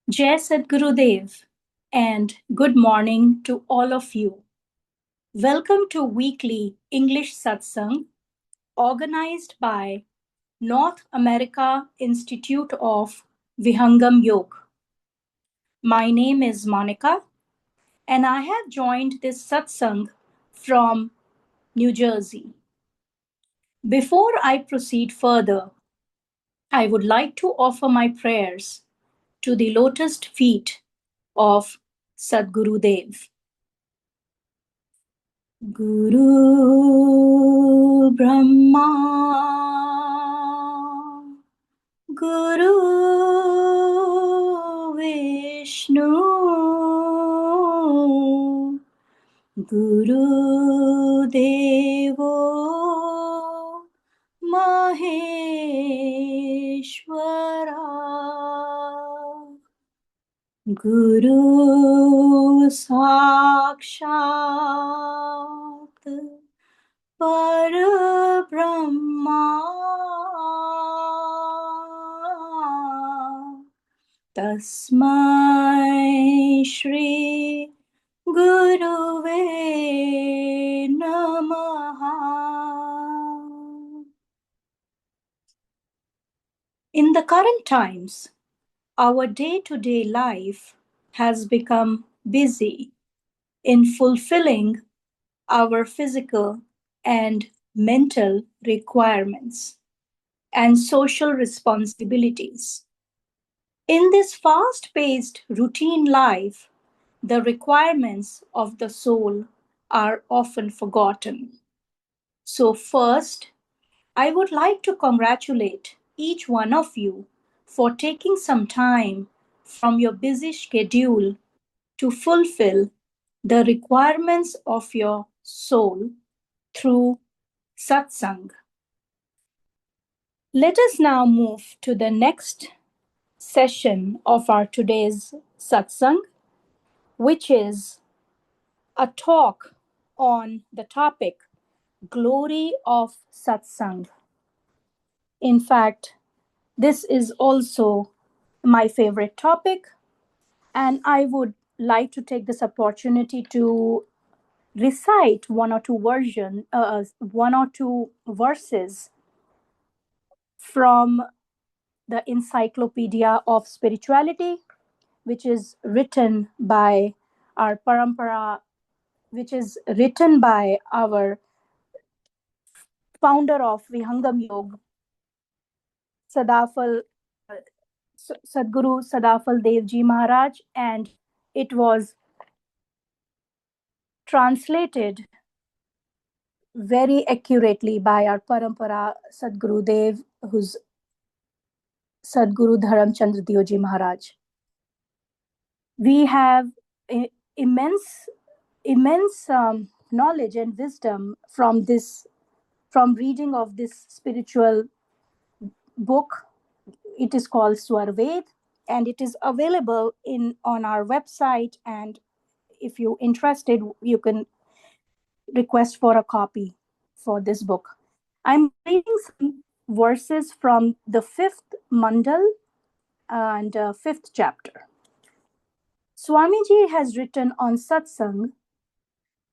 Jai Sadgurudev and good morning to all of you. Welcome to weekly English Satsang organized by North America Institute of Vihangam Yoga. My name is Monica and I have joined this Satsang from New Jersey. Before I proceed further, I would like to offer my prayers to the lotus feet of Sadgurudev. Guru Brahma, Guru Vishnu, Guru Devo Maheshwara, Guru Sakshat Parabrahma, Tasmai Shri Guruve Namaha. In the current times, our day-to-day life has become busy in fulfilling our physical and mental requirements and social responsibilities. In this fast-paced routine life, the requirements of the soul are often forgotten. So first, I would like to congratulate each one of you for taking some time from your busy schedule to fulfill the requirements of your soul through Satsang. Let us now move to the next session of our today's Satsang, which is a talk on the topic Glory of Satsang. In fact, this is also my favorite topic, and I would like to take this opportunity to recite one or two verses from the Encyclopedia of Spirituality, which is written by our parampara, which is written by our founder of Vihangam Yoga, Sadafal Sadguru Sadafal Devji Maharaj, and it was translated very accurately by our parampara Sadgurudev, who's Sadguru Dharamchandra Ji Maharaj. We have immense knowledge and wisdom from reading of this spiritual book. It is called Swarved, and it is available on our website, and if you're interested, you can request for a copy for this book. I'm reading some verses from the fifth mandal and fifth chapter. Swamiji has written on Satsang,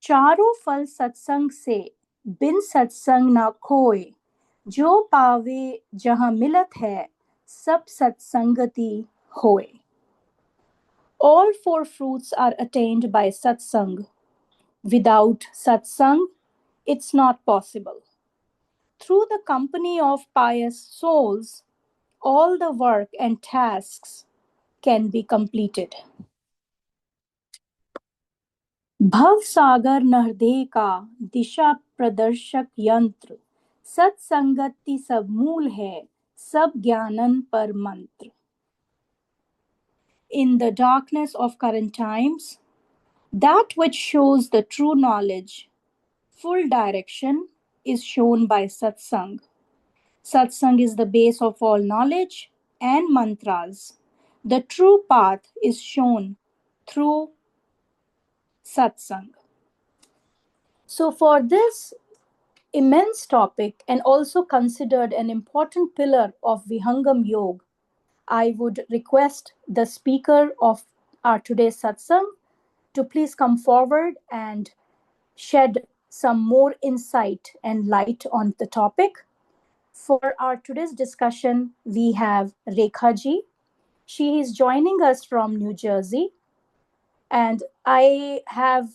चारों फल सत्संग से बिन सत्संग ना खोए, जो पावे जहाँ मिलत है सब सत्संगति होए. All four fruits are attained by satsang. Without satsang, it's not possible. Through the company of pious souls, all the work and tasks can be completed. भव सागर नहृदय का दिशा प्रदर्शक यंत्र, सत्संगति सब मूल है, सब ज्ञानन पर मंत्र. In the darkness of current times, that which shows the true knowledge, full direction, is shown by satsang. Satsang is the base of all knowledge and mantras. The true path is shown through satsang. So for this immense topic, and also considered an important pillar of Vihangam Yoga, I would request the speaker of our today's satsang to please come forward and shed some more insight and light on the topic. For our today's discussion, we have Rekha ji. She is joining us from New Jersey, and I have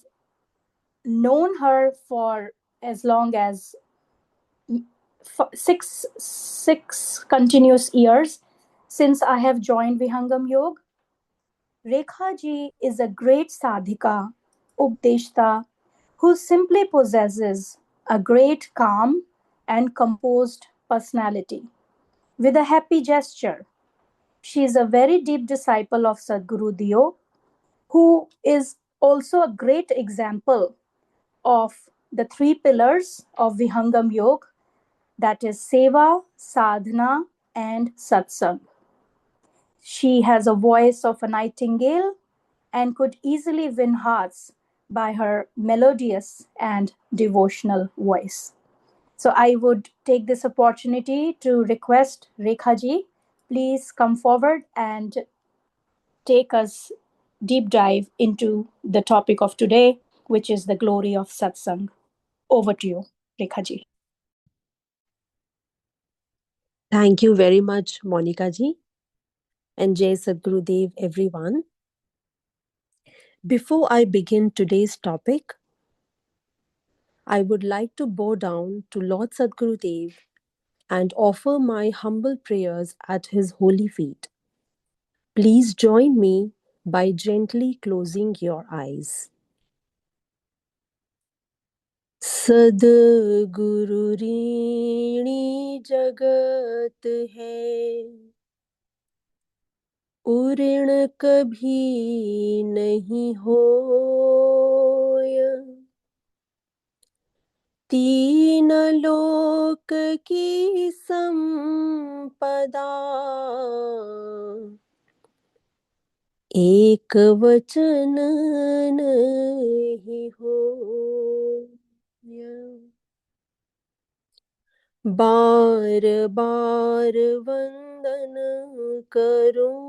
known her for as long as six continuous years since I have joined Vihangam Yoga. Rekha ji is a great sadhika, updeshta, who simply possesses a great calm and composed personality with a happy gesture. She is a very deep disciple of Sadgurudeo, who is also a great example of the three pillars of Vihangam Yoga, that is Seva, Sadhana, and Satsang. She has a voice of a nightingale and could easily win hearts by her melodious and devotional voice. So I would take this opportunity to request Rekha ji, please come forward and take us deep dive into the topic of today, which is the glory of satsang. Over to you, Rekha ji. Thank you very much, Monica ji, and Jai Sadgurudev, everyone. Before I begin today's topic, I would like to bow down to Lord Sadgurudev and offer my humble prayers at his holy feet. Please join me by gently closing your eyes. सद्गुरु ऋणी जगत है, ऋण कभी नहीं होय। तीन लोक की संपदा, एक वचन नहीं होय। बार बार वंदन करूं,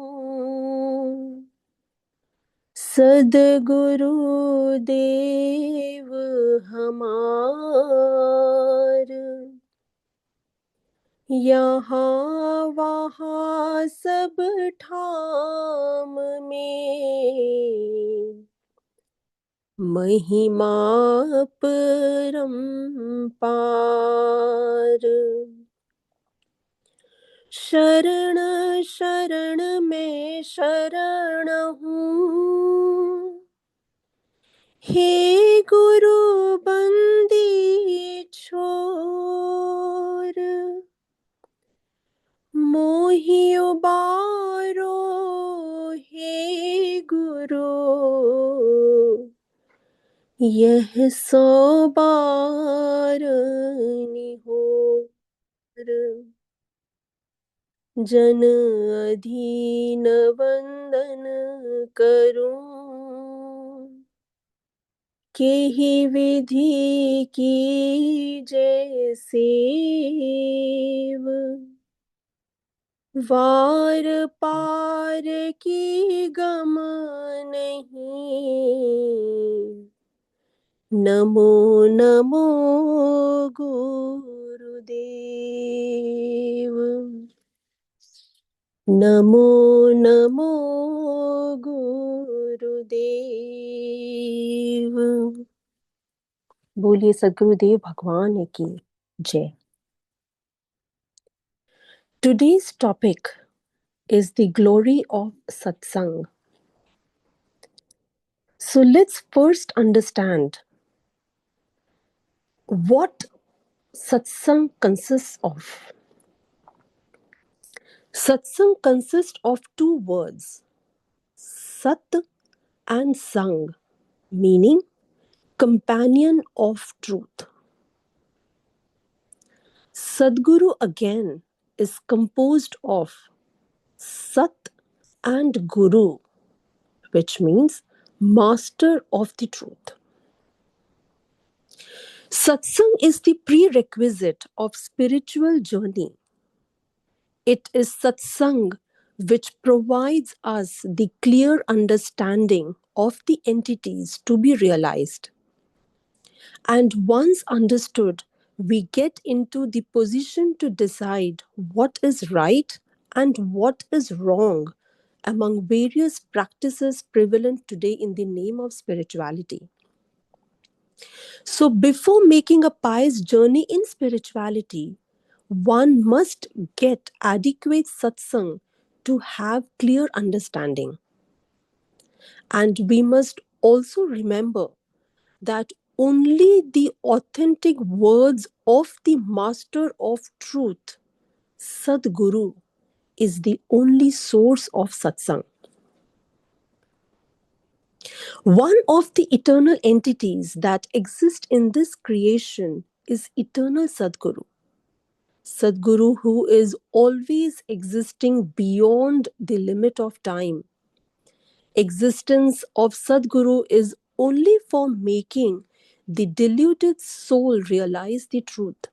सद्गुरु देव हमार। यहाँ वहाँ सब ठाम में, महिमा परम्पार। शरण शरण में शरण हूँ, हे गुरु बंदी छोर। मोहि उबारो हे गुरु, यह 100 बार निहोर। जन अधीन वंदन करूं, केहि विधि की जैसेव। वार पार की गम नहीं, नमो नमो गुरुदेव। नमो नमो गुरुदेव। बोलिए सद्गुरुदेव भगवान की जय। Today's topic is the glory of satsang. So let's first understand what satsang consists of. Satsang consists of two words, sat and sang, meaning companion of truth. Sadguru again is composed of Sat and Guru, which means master of the truth. Satsang is the prerequisite of spiritual journey. It is satsang which provides us the clear understanding of the entities to be realized. And once understood, we get into the position to decide what is right and what is wrong among various practices prevalent today in the name of spirituality. So, before making a pious journey in spirituality, one must get adequate satsang to have clear understanding. And we must also remember that only the authentic words of the Master of Truth, Sadguru, is the only source of satsang. One of the eternal entities that exist in this creation is eternal Sadguru. Sadguru, who is always existing beyond the limit of time. Existence of Sadguru is only for making the deluded soul realize the truth.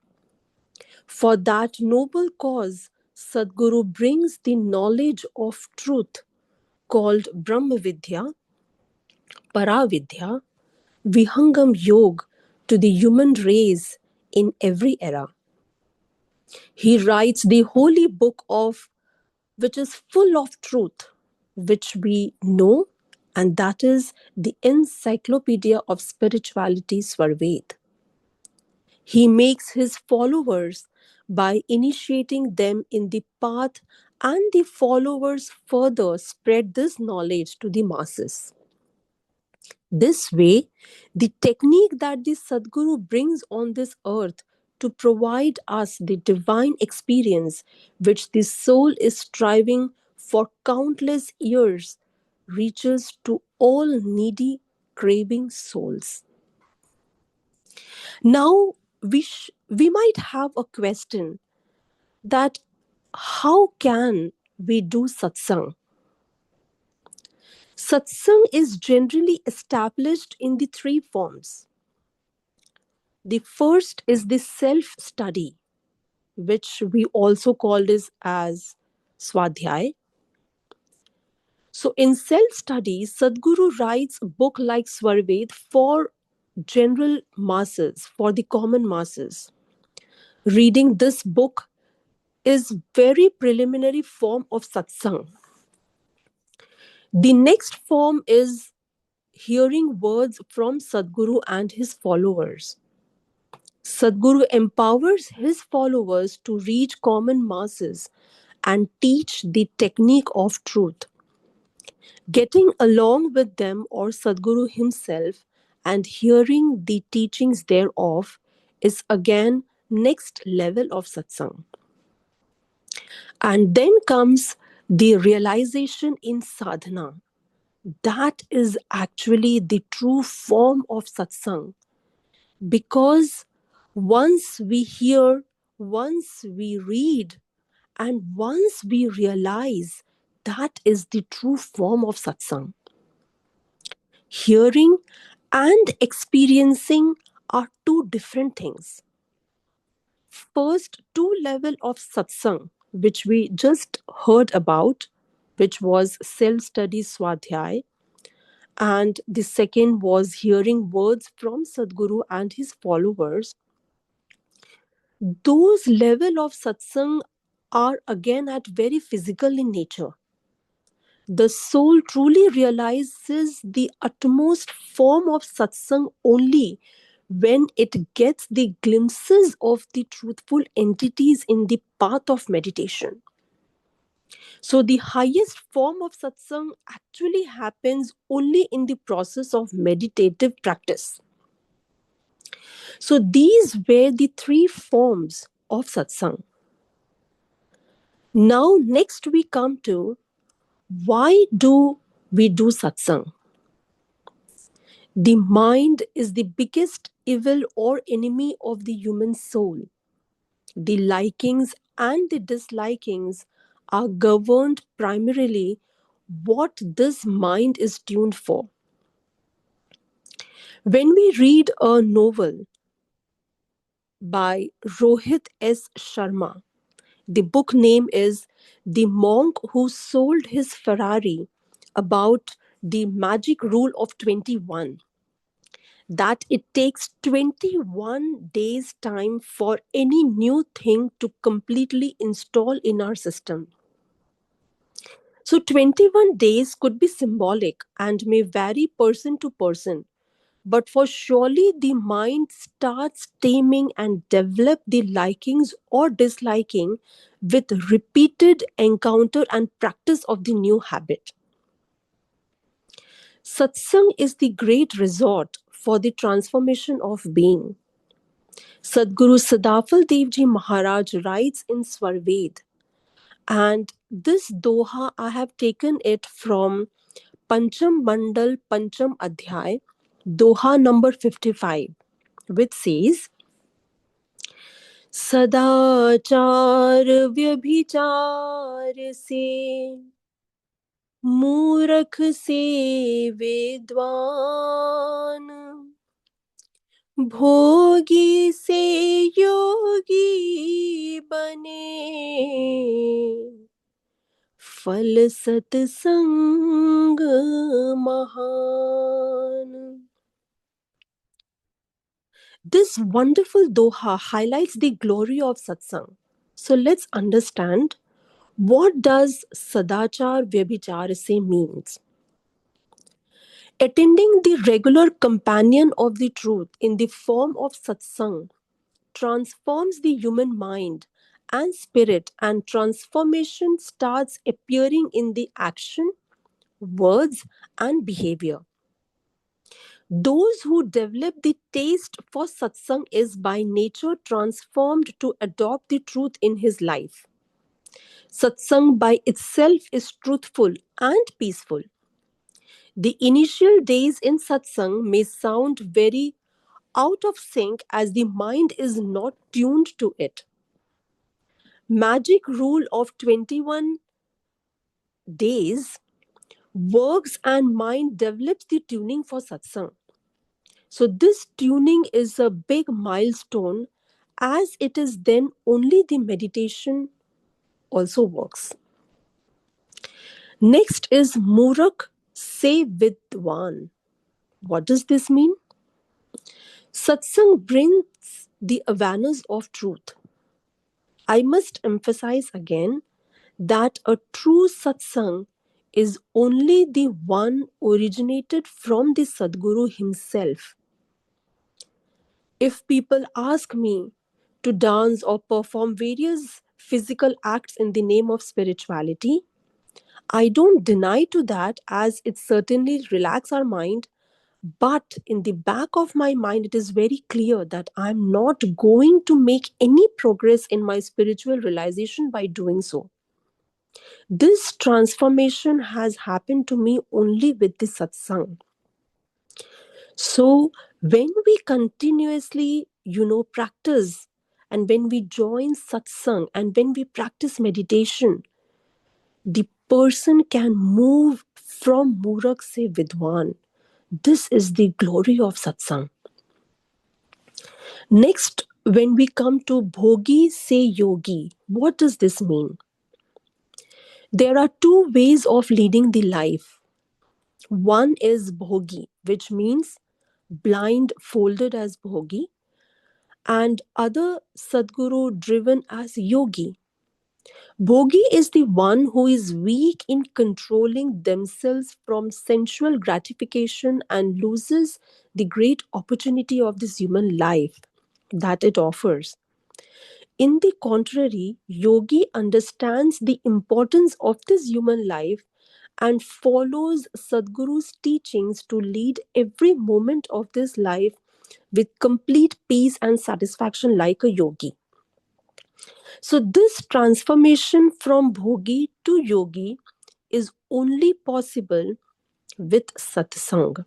For that noble cause, Sadguru brings the knowledge of truth called Brahma Vidya, Paravidya, Vihangam Yoga to the human race in every era. He writes the holy book of which is full of truth, which we know, and that is the Encyclopedia of Spirituality Svarved. He makes his followers by initiating them in the path, and the followers further spread this knowledge to the masses. This way, the technique that the Sadguru brings on this earth to provide us the divine experience which the soul is striving for countless years reaches to all needy, craving souls. Now, we might have a question that how can we do satsang? Satsang is generally established in the three forms. The first is the self study, which we also call this as swadhyay. So, in self study, Sadguru writes a book like Svarved for general masses, for the common masses. Reading this book is very preliminary form of satsang. The next form is hearing words from Sadguru and his followers. Sadguru empowers his followers to reach common masses and teach the technique of truth. Getting along with them or Sadguru himself and hearing the teachings thereof is again next level of satsang. And then comes the realization in sadhana. That is actually the true form of satsang. Because once we hear, once we read, and once we realize, that is the true form of satsang. Hearing and experiencing are two different things. First, two level of satsang, which we just heard about, which was self-study swadhyay, and the second was hearing words from Sadguru and his followers. Those level of satsang are again at very physical in nature. The soul truly realizes the utmost form of satsang only when it gets the glimpses of the truthful entities in the path of meditation. So, the highest form of satsang actually happens only in the process of meditative practice. So, these were the three forms of satsang. Now, next we come to why do we do satsang? The mind is the biggest evil or enemy of the human soul. The likings and the dislikings are governed primarily what this mind is tuned for. When we read a novel by Rohit S. Sharma, the book name is the monk who sold his Ferrari about the magic rule of 21, that it takes 21 days time for any new thing to completely install in our system. So 21 days could be symbolic and may vary person to person, but for surely the mind starts taming and develop the likings or disliking with repeated encounter and practice of the new habit. Satsang is the great resort for the transformation of being. Sadguru Sadafal Devji Maharaj writes in Svarved, and this doha I have taken it from Pancham Mandal Pancham Adhyay, doha number 55, which says, सदाचार व्यभिचार से मूर्ख से विद्वान भोगी से योगी बने फल सत्संग महान. This wonderful doha highlights the glory of satsang. So let's understand, what does sadachar vyabhichar se means? Attending the regular companion of the truth in the form of satsang transforms the human mind and spirit, and transformation starts appearing in the action, words, and behavior. Those who develop the taste for satsang is by nature transformed to adopt the truth in his life. Satsang by itself is truthful and peaceful. The initial days in satsang may sound very out of sync as the mind is not tuned to it. Magic rule of 21 days works and mind develops the tuning for satsang. So this tuning is a big milestone, as it is then only the meditation also works. Next is Murak Se Vidwan. What does this mean? Satsang brings the awareness of truth. I must emphasize again that a true satsang is only the one originated from the Sadguru himself. If people ask me to dance or perform various physical acts in the name of spirituality, I don't deny to that, as it certainly relaxes our mind. But in the back of my mind, it is very clear that I'm not going to make any progress in my spiritual realization by doing so. This transformation has happened to me only with the satsang. So, when we continuously, practice, and when we join satsang, and when we practice meditation, the person can move from Murak se Vidwan. This is the glory of satsang. Next, when we come to Bhogi se Yogi, what does this mean? There are two ways of leading the life. One is Bhogi, which means blind folded as Bhogi, and other Sadguru driven as Yogi. Bhogi is the one who is weak in controlling themselves from sensual gratification and loses the great opportunity of this human life that it offers. In the contrary, Yogi understands the importance of this human life and follows Sadhguru's teachings to lead every moment of this life with complete peace and satisfaction like a yogi. So, this transformation from bhogi to yogi is only possible with satsang.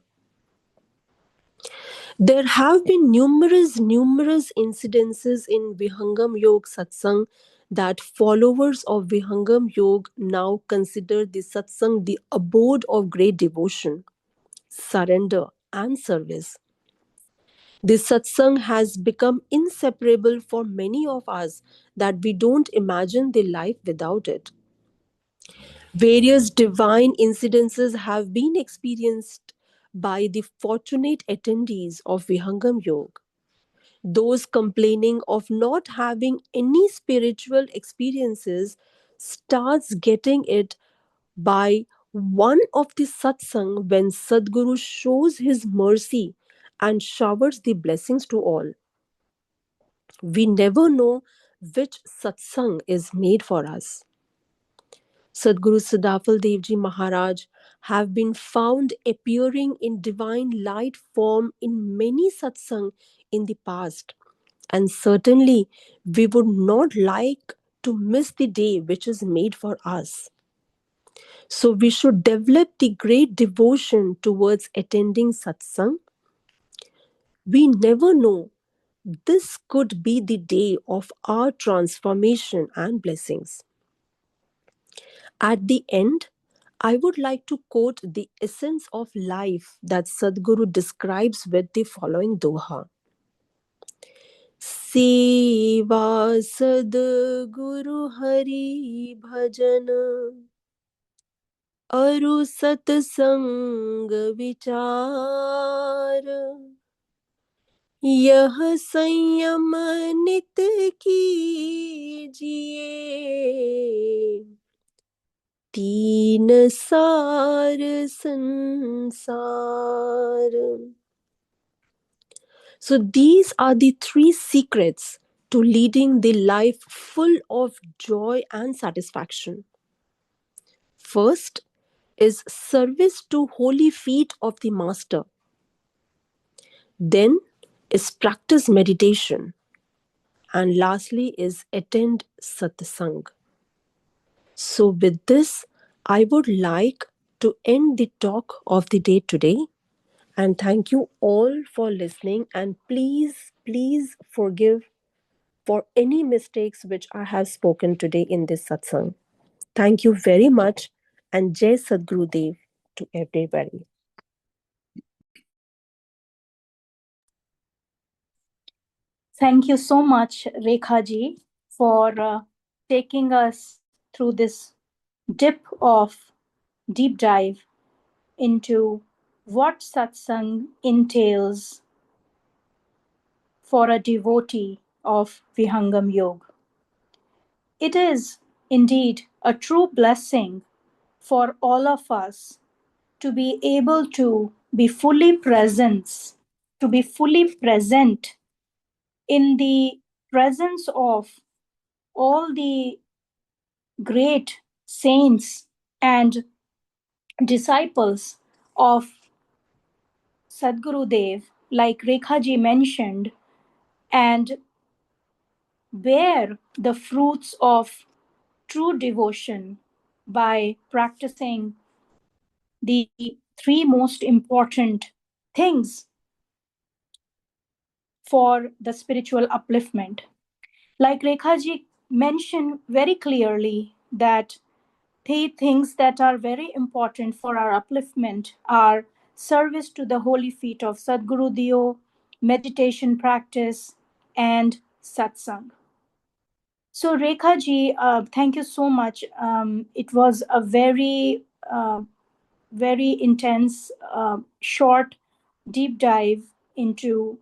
There have been numerous incidences in Vihangam Yoga Satsang that followers of Vihangam Yoga now consider the Satsang the abode of great devotion, surrender, and service. The Satsang has become inseparable for many of us that we don't imagine the life without it. Various divine incidences have been experienced by the fortunate attendees of Vihangam Yoga. Those complaining of not having any spiritual experiences starts getting it by one of the satsang when Sadguru shows his mercy and showers the blessings to all. We never know which satsang is made for us. Sadguru Sadafal Devji Maharaj have been found appearing in divine light form in many satsang in the past, and certainly we would not like to miss the day which is made for us. So we should develop the great devotion towards attending satsang. We never know, this could be the day of our transformation and blessings. At the end, I would like to quote the essence of life that Sadhguru describes with the following doha. Seva Sadguru Hari Bhajan अरु सतसंग विचार यह संयम नित कीजिए तीन सार संसार. So these are the three secrets to leading the life full of joy and satisfaction. First is service to holy feet of the Master. Then is practice meditation. And lastly is attend satsang. So with this, I would like to end the talk of the day today. And thank you all for listening. And please forgive for any mistakes which I have spoken today in this satsang. Thank you very much. And Jai Sadgurudev to everybody. Thank you so much, Rekha ji, for taking us through this deep dive into what satsang entails for a devotee of Vihangam Yoga. It is indeed a true blessing for all of us to be able to be fully present in the presence of all the great saints and disciples of Sadgurudev, like Rekha ji mentioned, and bear the fruits of true devotion by practicing the three most important things for the spiritual upliftment. Like Rekha ji mentioned very clearly that the things that are very important for our upliftment are service to the holy feet of Sadgurudeo, meditation practice, and satsang. So, Rekha ji, thank you so much. It was a very intense, short, deep dive into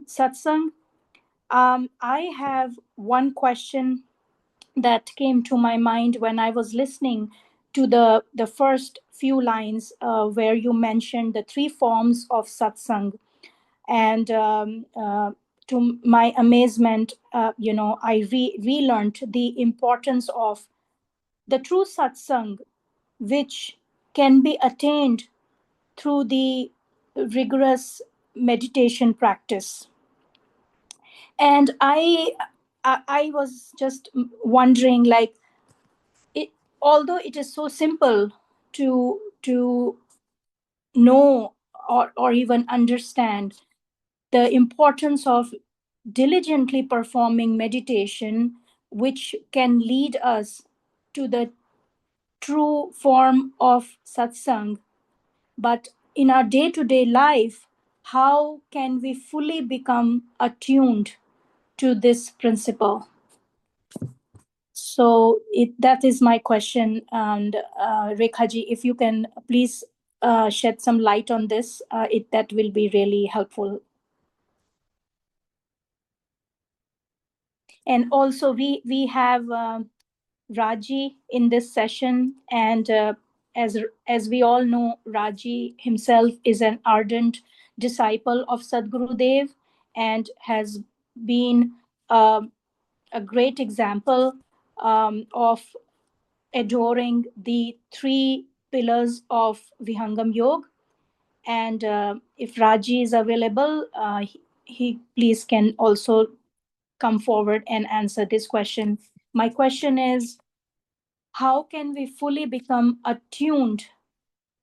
satsang. I have one question that came to my mind when I was listening to the first few lines where you mentioned the three forms of satsang. And to my amazement, I relearned the importance of the true satsang, which can be attained through the rigorous meditation practice. And I was just wondering, like, it, although it is so simple to know or even understand the importance of diligently performing meditation, which can lead us to the true form of satsang, but in our day-to-day life, how can we fully become attuned to this principle? So that is my question. And Rekhaji, if you can please shed some light on this, that will be really helpful. And also we have Raji in this session, and as we all know, Raji himself is an ardent disciple of Sadgurudev and has been a great example of adoring the three pillars of Vihangam Yoga. And if Raji is available, he please can also come forward and answer this question. My question is, how can we fully become attuned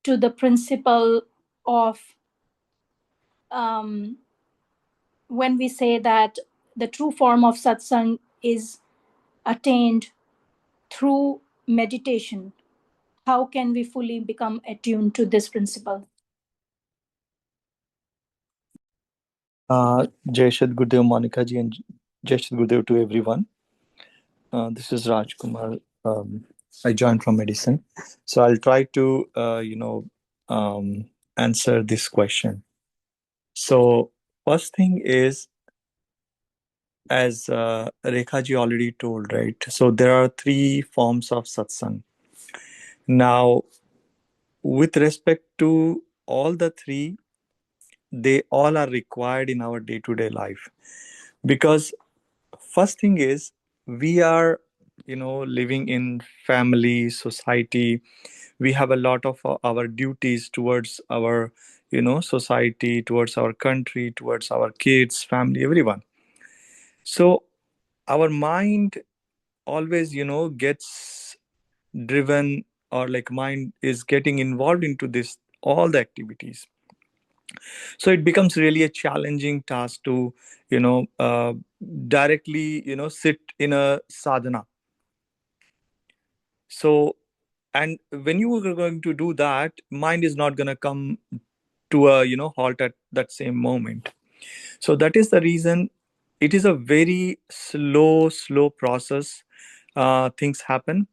to the principle of um, when we say that the true form of satsang is attained through meditation? How can we fully become attuned to this principle? Jai Sadgurudeo, Monica ji, and Jai Sadgurudeo to everyone. This is Rajkumar. I joined from medicine, so I'll try to, answer this question. So, first thing is, as Rekha ji already told, right? So there are three forms of satsang. Now, with respect to all the three, they all are required in our day-to-day life, because first thing is, we are living in family society. We have a lot of our duties towards our society, towards our country, towards our kids, family, everyone. So our mind always gets driven, or like mind is getting involved into this all the activities. So it becomes really a challenging task to you know uh, directly sit in a sadhana. So, and when you are going to do that, mind is not going to come to a halt at that same moment. So that is the reason it is a very slow process. Things happen,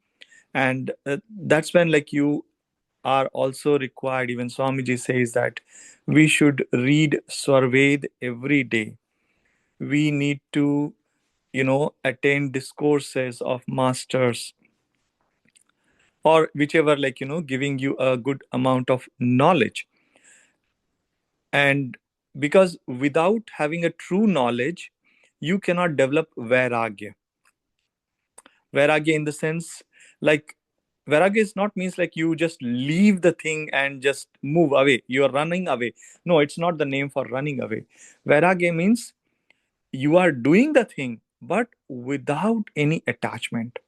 and that's when, like, you are also required. Even Swamiji says that we should read Swarved every day. We need to attend discourses of masters, or whichever, like, giving you a good amount of knowledge. And because without having a true knowledge, you cannot develop vairagya in the sense, like, vairagya is not means like you just leave the thing and just move away, you are running away. No, it's not the name for running away. Vairagya means you are doing the thing but without any attachment.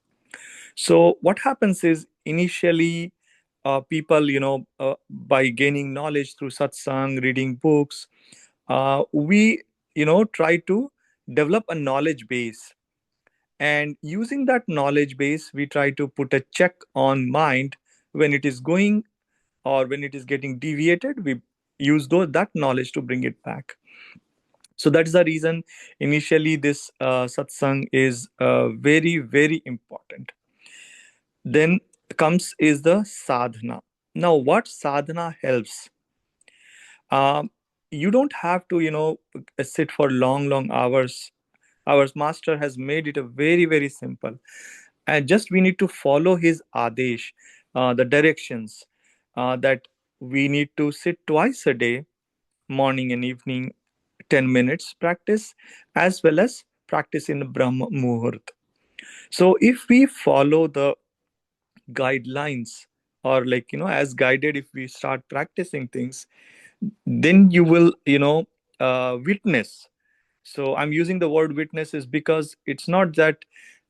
So what happens is, initially, people, by gaining knowledge through satsang, reading books, we, try to develop a knowledge base. And using that knowledge base, we try to put a check on mind when it is going, or when it is getting deviated. We use that knowledge to bring it back. So that is the reason initially this satsang is very, very important. Then comes is the sadhana. Now, what sadhana helps? Um, you don't have to, sit for long hours. Our master has made it a very, very simple. And just we need to follow his adesh, the directions, that we need to sit twice a day, morning and evening, 10 minutes practice, as well as practice in Brahma Muhurt. So if we follow the guidelines, or, like, as guided, if we start practicing things, then you will witness. So I'm using the word witness is because it's not that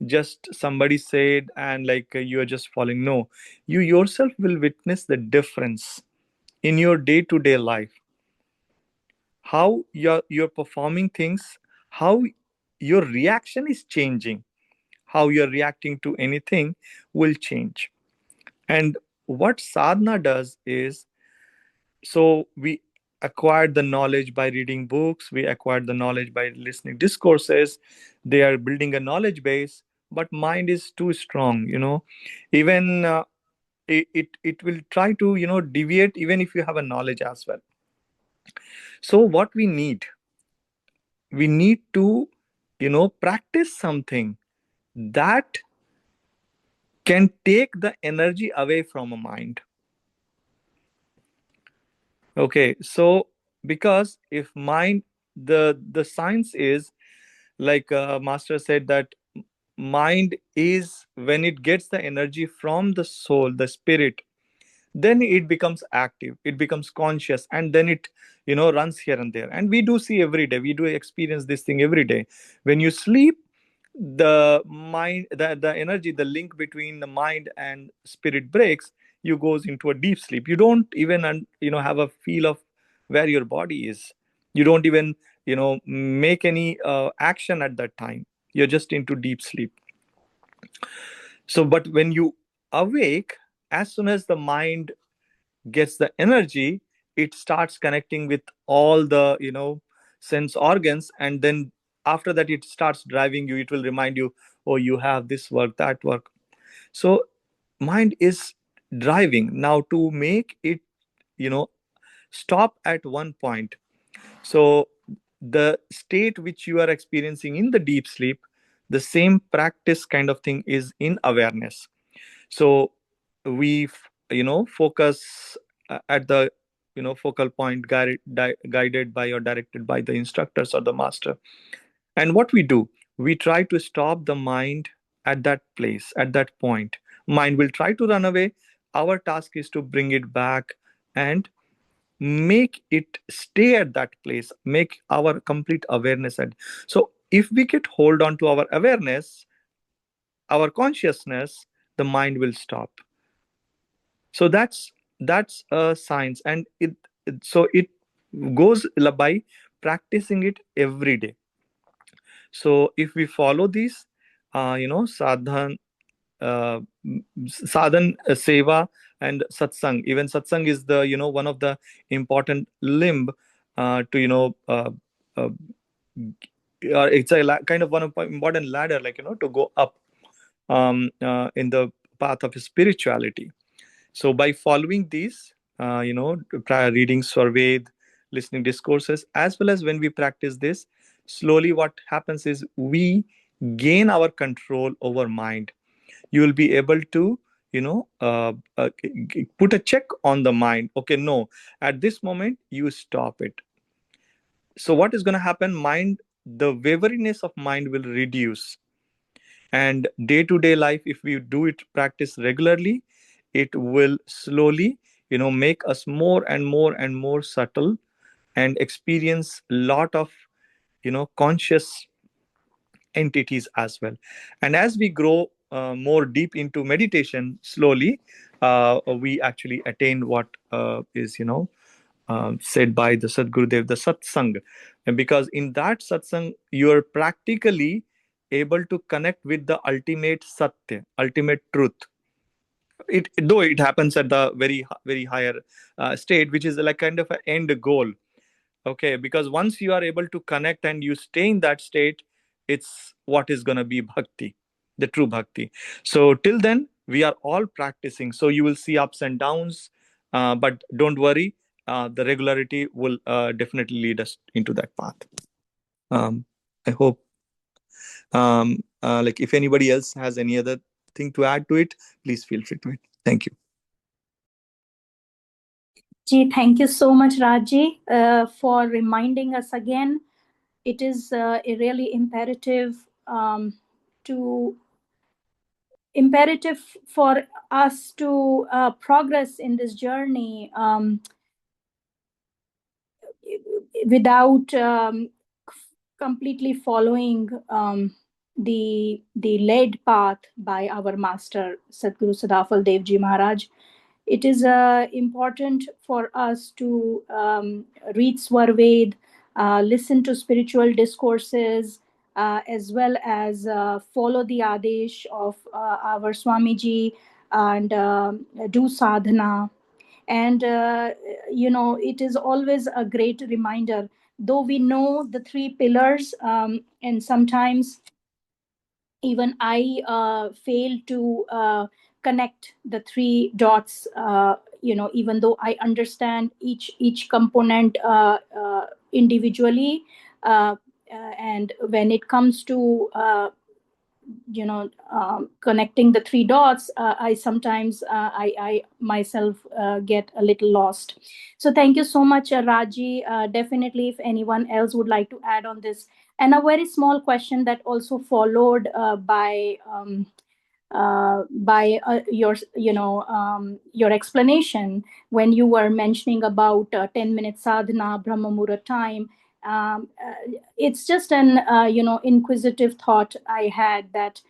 just somebody said and, like, you are just following. No, you yourself will witness the difference in your day to day life, how you're performing things, how your reaction is changing, how you're reacting to anything will change. And what sadhana does is, so we acquired the knowledge by reading books, we acquired the knowledge by listening discourses. They are building a knowledge base, but mind is too strong, even it will try to deviate even if you have a knowledge as well. So what we need to practice something that can take the energy away from a mind. Okay, so because if mind, the science is like master said that mind is when it gets the energy from the soul, the spirit, then it becomes active, it becomes conscious, and then it runs here and there. And we do see every day, we do experience this thing every day. When you sleep, the mind, the energy, the link between the mind and spirit breaks. You goes into a deep sleep. You don't even have a feel of where your body is. You don't even make any action at that time. You're just into deep sleep. So but when you awake, as soon as the mind gets the energy, it starts connecting with all the sense organs, and then after that it starts driving you. It will remind you, oh, you have this work, that work. So mind is driving now to make it stop at one point. So the state which you are experiencing in the deep sleep, the same practice kind of thing is in awareness. So we focus at the focal point, guided by or directed by the instructors or the master. And what we do, we try to stop the mind at that place, at that point. Mind will try to run away. Our task is to bring it back and make it stay at that place, make our complete awareness at. So if we get hold on to our awareness, our consciousness, the mind will stop. So that's a science, and it goes by practicing it every day. So if we follow these sadhan, uh, sadhan, seva, and satsang. Even satsang is the one of the important limb to uh, it's a kind of one of important ladder, like to go up in the path of spirituality. So by following these, prior reading Surveyed, listening discourses, as well as when we practice this, slowly what happens is we gain our control over mind. You will be able to, put a check on the mind. Okay, no, at this moment you stop it. So what is going to happen? Mind, the wariness of mind will reduce. And day to day life, if we do it, practice regularly, it will slowly make us more and more and more subtle, and experience a lot of conscious entities as well. And as we grow more deep into meditation, slowly we actually attain what is said by the Sadgurudeo, the Satsang. And because in that Satsang, you are practically able to connect with the ultimate Satya, ultimate truth. It, though it happens at the very higher state, which is like kind of an end goal. Okay, because once you are able to connect and you stay in that state, it's what is going to be bhakti, the true bhakti. So till then we are all practicing, so you will see ups and downs, but don't worry, the regularity will definitely lead us into that path. I hope like if anybody else has any other thing to add to it, please feel free to it. Thank you. Ji, thank you so much, Raji, for reminding us again. It is a really imperative for us to progress in this journey without completely following the led path by our master Sadguru Sadafal Dev Ji Maharaj. It is important for us to read Swarved, listen to spiritual discourses, as well as follow the Adesh of our Swamiji, and do sadhana. And it is always a great reminder, though we know the three pillars, and sometimes even I fail to connect the three dots. Even though I understand each component individually, uh, and when it comes to connecting the three dots, I sometimes I myself get a little lost. So thank you so much, Raji. Definitely, if anyone else would like to add on this, and a very small question that also followed by your explanation when you were mentioning about 10-minute sadhana, Brahma Muhurt time. It's just an inquisitive thought I had, that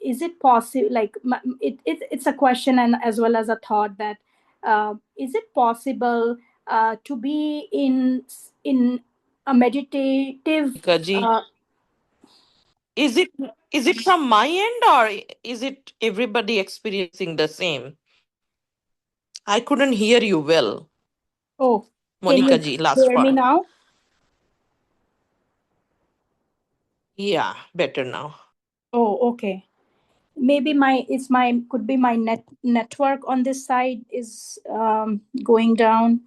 is it possible, like it's a question and as well as a thought, that is it possible to be in a meditative Kaji, is it from my end, or is it everybody experiencing the same? I couldn't hear you well, oh, can Monica you ji, last hear me part. now? Yeah, better now. Oh, okay. Maybe my could be my network on this side is going down. No,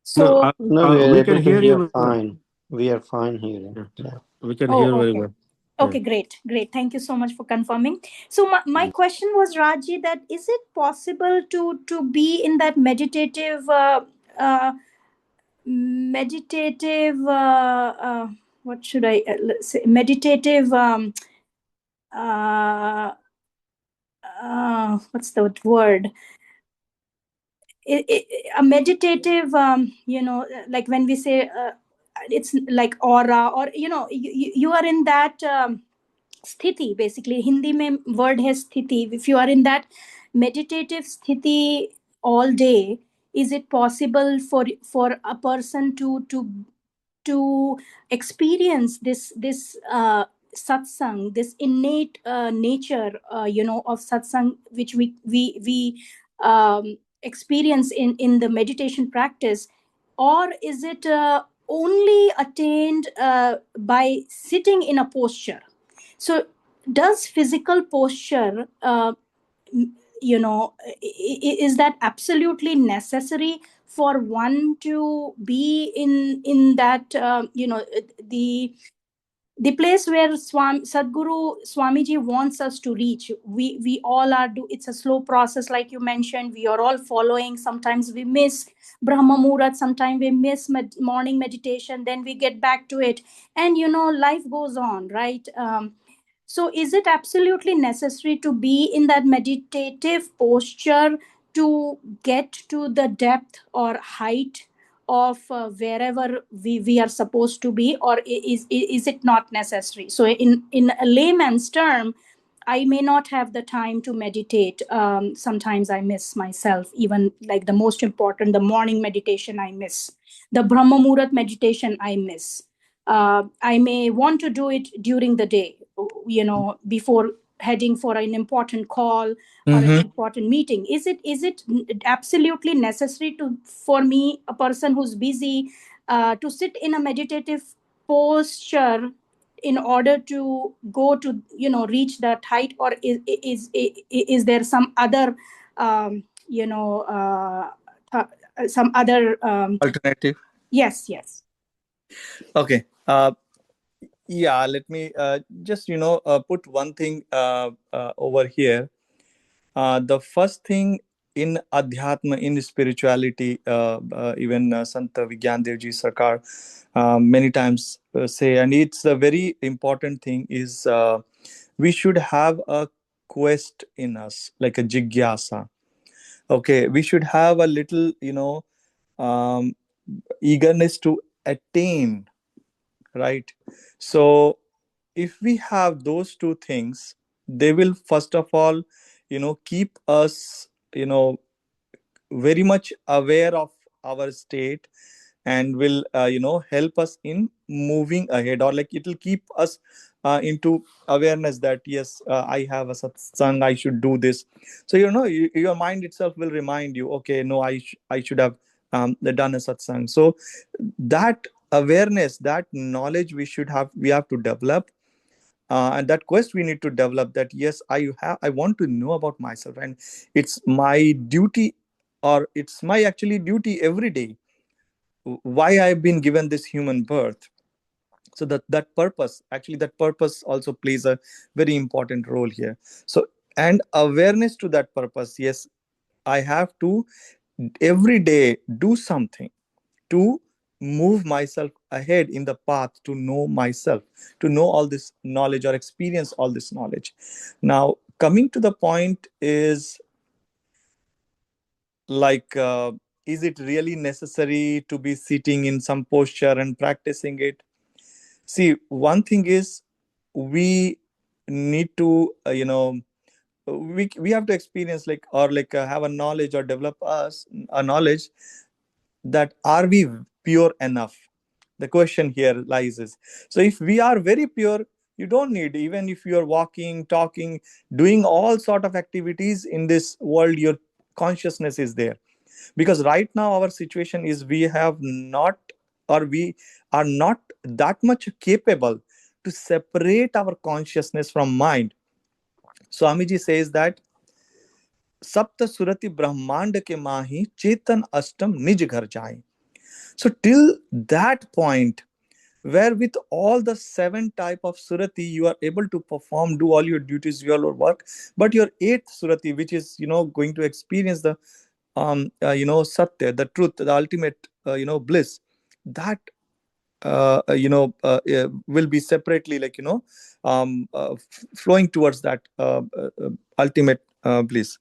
So No, we are we can able to hear hear you well. fine. We are fine here. Yeah. Yeah. We can oh, hear very okay. well. Okay, great. Thank you so much for confirming. So my question was, Raji, that is it possible to be in that meditative meditative what should I let's say meditative uh, what's the word, a meditative like when we say it's like aura, or you are in that sthiti. Basically, Hindi mein word hai sthiti. If you are in that meditative sthiti all day, is it possible for a person to experience this satsang, this innate nature of satsang, which we experience in the meditation practice? Or is it only attained by sitting in a posture? So does physical posture is that absolutely necessary for one to be in that the place where Sadguru Swamiji wants us to reach? We all are it's a slow process, like you mentioned. We are all following. Sometimes we miss Brahma Muhurat, sometimes we miss morning meditation, then we get back to it, and life goes on, right? So is it absolutely necessary to be in that meditative posture to get to the depth or height of wherever we are supposed to be, or is it not necessary? So in a layman's term, I may not have the time to meditate. Sometimes I miss myself, even like the most important, the morning meditation I miss, the Brahma Muhurat meditation I miss. I may want to do it during the day, before heading for an important call or an important meeting. Is it absolutely necessary to, for me, a person who's busy, to sit in a meditative posture in order to go to reach that height? Or is there some other some other Alternative. yes. Okay. Yeah, let me just put one thing over here. The first thing in adhyatma, in spirituality, even Sant Vigyan Dev Ji Sarkar many times say, and it's a very important thing, is we should have a quest in us, like a jigyasa. Okay, we should have a little um, eagerness to attain, right? So if we have those two things, they will first of all keep us very much aware of our state, and will help us in moving ahead, or like it will keep us into awareness that yes, I have a satsang, I should do this. So your mind itself will remind you, okay, no, I should have done a satsang. So that awareness, that knowledge we have to develop. and that quest we need to develop, that yes, I want to know about myself, and it's my duty, or it's my actually duty every day, why I've been given this human birth. So that purpose, actually that purpose also plays a very important role here. So, and awareness to that purpose, yes, I have to every day do something to move myself ahead in the path to know myself, to know all this knowledge or experience all this knowledge. Now, coming to the point is like, is it really necessary to be sitting in some posture and practicing it? See, one thing is, we need to we have to experience, like, or like, have a knowledge or develop us a knowledge, that are we pure enough. The question here lies is, so if we are very pure, you don't need, even if you are walking, talking, doing all sort of activities in this world, your consciousness is there. Because right now our situation is, we have not, or we are not that much capable to separate our consciousness from mind. Swamiji says that सप्त सुरति ब्रह्मांड के माही चेतन अष्टम निज घर जाए. So till that point, where with all the 7 type of surati you are able to perform, do all your duties, your work, but your 8th surati, which is going to experience the satya, the truth, the ultimate bliss, that will be separately, like, flowing towards that ultimate bliss.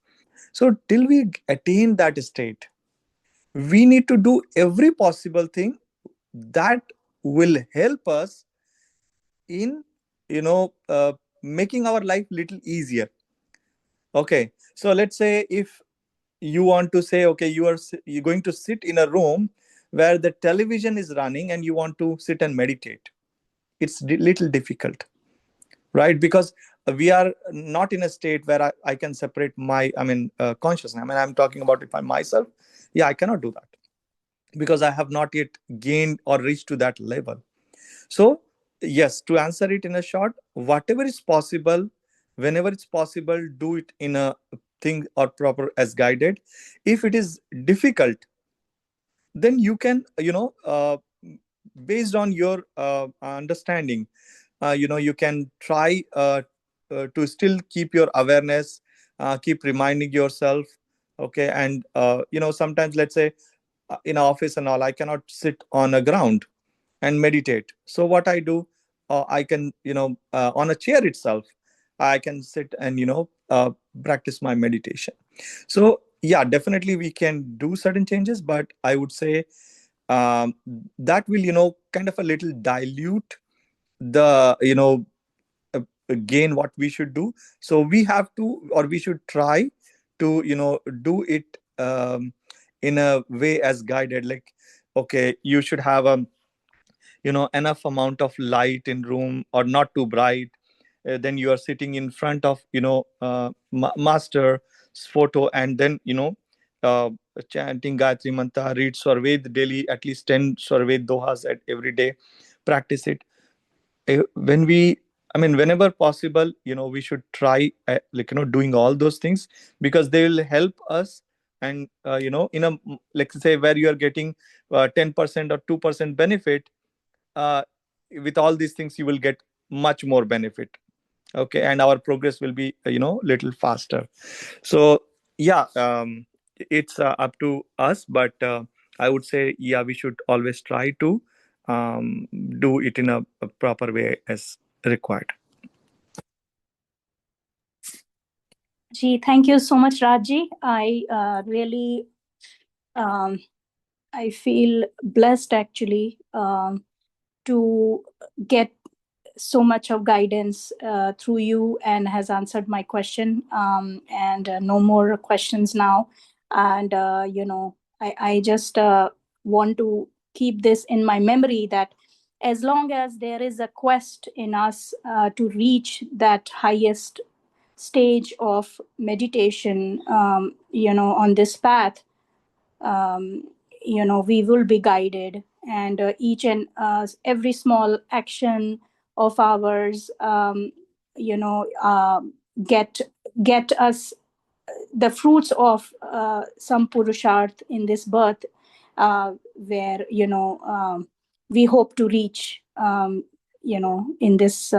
So till we attain that state, we need to do every possible thing that will help us in making our life little easier. Okay, so let's say if you want to say, okay, you're going to sit in a room where the television is running and you want to sit and meditate. It's little difficult, right? Because we are not in a state where I can separate my consciousness. I'm talking about, if I'm myself, yeah, I cannot do that, because I have not yet gained or reached to that level. So yes, to answer it in a short, whatever is possible, whenever it's possible, do it in a thing or proper as guided. If it is difficult, then you can based on your understanding, you can try to still keep your awareness, keep reminding yourself. Okay, and sometimes, let's say, in office and all, I cannot sit on a ground and meditate. So what I do, I can, on a chair itself, I can sit and practice my meditation. So yeah, definitely we can do certain changes, but I would say that will kind of a little dilute the gain what we should do. So we have to, or we should try to do it in a way as guided, like, okay, you should have a enough amount of light in room, or not too bright. Then you are sitting in front of master's photo, and then uh, chanting Gayatri Mantra, read Swarved daily, at least 10 Swarved dohas at every day. Practice it. When we, whenever possible, we should try, doing all those things, because they will help us. And in a, like, say, where you are getting 10% or 2% benefit, uh, with all these things you will get much more benefit. Okay, and our progress will be little faster. So yeah, it's up to us, but I would say, yeah, we should always try to um, do it in a proper way as required. Gee, thank you so much, Raji. I really, I feel blessed actually to get so much of guidance through you, and has answered my question. And no more questions now. And I just want to keep this in my memory, that as long as there is a quest in us to reach that highest stage of meditation, on this path, um, we will be guided, and each and every small action of ours, you know, get get us the fruits of some purusharth in this birth, where we hope to reach, in this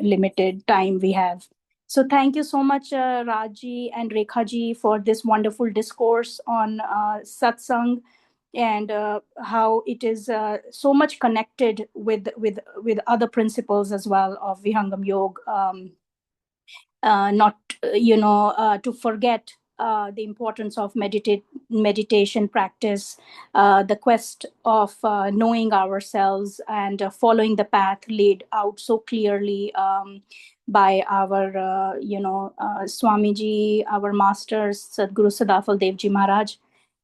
limited time we have. So thank you so much, Raji and Rekhaji, for this wonderful discourse on satsang, and how it is so much connected with other principles as well of Vihangam Yoga. Not to forget the importance of meditation practice, the quest of knowing ourselves and following the path laid out so clearly by our Swamiji, our masters, Sadguru Sadafal Devji Maharaj.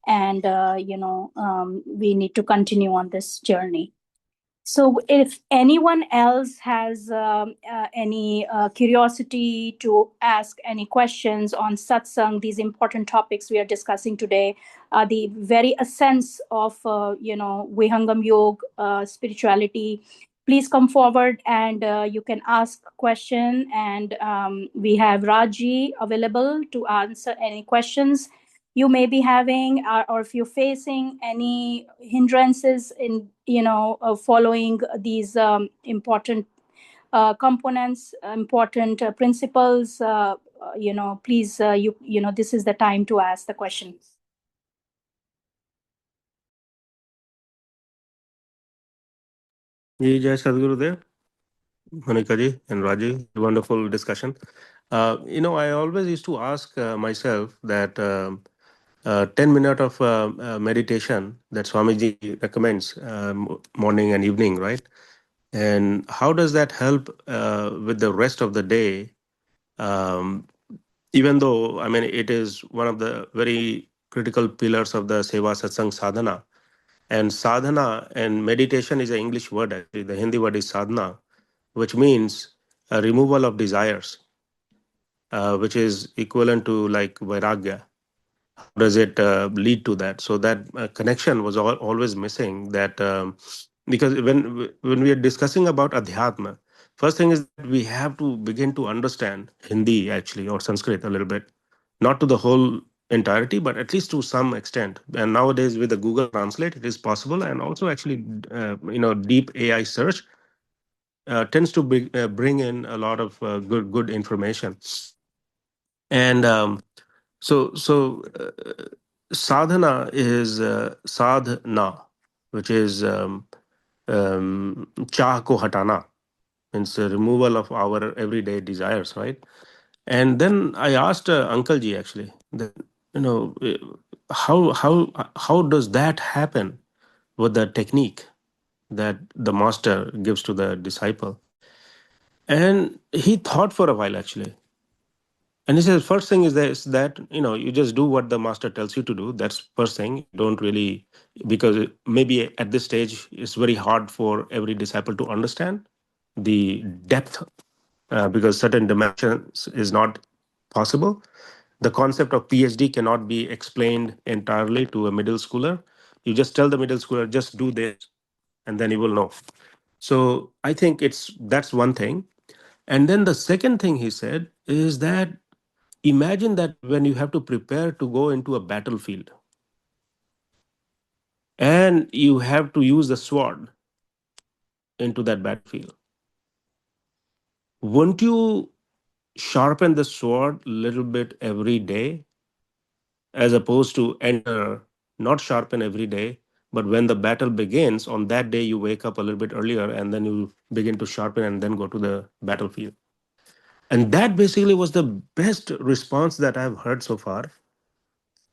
And we need to continue on this journey. So, if anyone else has any curiosity to ask any questions on satsang, these important topics we are discussing today, the very essence of Vihangam Yoga, spirituality, please come forward and you can ask question. And we have Raji available to answer any questions you may be having, or if you're facing any hindrances in following these important components, important principles, please, this is the time to ask the question. Jai Sadgurudeo, Monica ji and Raji, wonderful discussion. I always used to ask myself that 10 minutes of meditation that Swamiji recommends morning and evening, right? And how does that help with the rest of the day? Even though, I mean, it is one of the very critical pillars of the Seva Satsang Sadhana. And sadhana and meditation is an English word, actually. The Hindi word is sadhana, which means a removal of desires, which is equivalent to like vairagya. How does it lead to that? So that connection was always missing. That because when we are discussing about adhyatma, first thing is that we have to begin to understand Hindi actually, or Sanskrit a little bit, not to the whole entirety, but at least to some extent. And nowadays with the Google Translate, it is possible, and also actually deep AI search tends to bring in a lot of good information. And sadhana is sadhana, which is chah ko hatana, means the removal of our everyday desires, right? And then I asked Uncle Ji actually, that, how does that happen with the technique that the master gives to the disciple? And he thought for a while actually. And he says, first thing is this, that, you just do what the master tells you to do. That's first thing. Don't really, because maybe at this stage, it's very hard for every disciple to understand the depth, because certain dimensions is not possible. The concept of PhD cannot be explained entirely to a middle schooler. You just tell the middle schooler, just do this, and then he will know. So I think that's one thing. And then the second thing he said is that imagine that when you have to prepare to go into a battlefield and you have to use the sword into that battlefield, won't you sharpen the sword a little bit every day, as opposed to enter, not sharpen every day, but when the battle begins, on that day you wake up a little bit earlier and then you begin to sharpen and then go to the battlefield? And that basically was the best response that I've heard so far,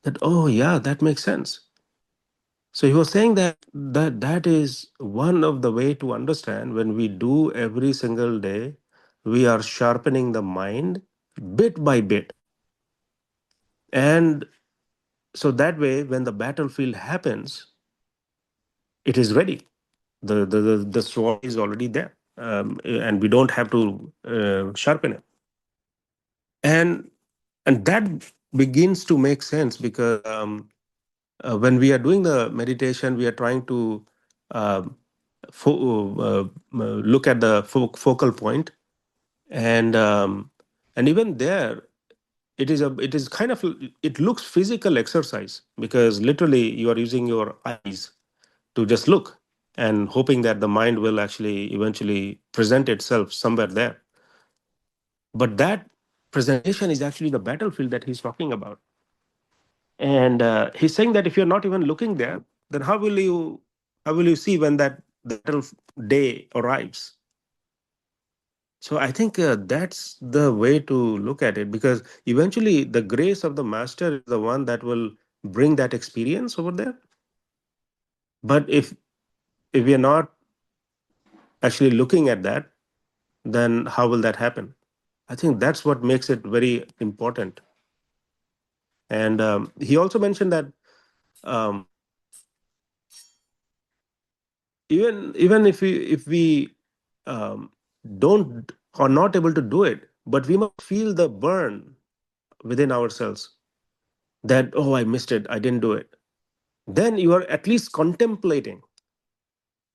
that, oh yeah, that makes sense. So he was saying that is one of the way to understand, when we do every single day, we are sharpening the mind bit by bit. And so that way, when the battlefield happens, it is ready. The sword is already there, and we don't have to sharpen it. And that begins to make sense, because when we are doing the meditation, we are trying to look at the focal point, and even there, it is kind of, it looks physical exercise, because literally you are using your eyes to just look and hoping that the mind will actually eventually present itself somewhere there. But that presentation is actually the battlefield that he's talking about. And he's saying that if you're not even looking there, then how will you see when that battle day arrives? So I think that's the way to look at it, because eventually the grace of the master is the one that will bring that experience over there. But if we are not actually looking at that, then how will that happen? I think that's what makes it very important. And he also mentioned that um, even if we um, don't are not able to do it, but we must feel the burn within ourselves, that, oh, I missed it, I didn't do it. Then you are at least contemplating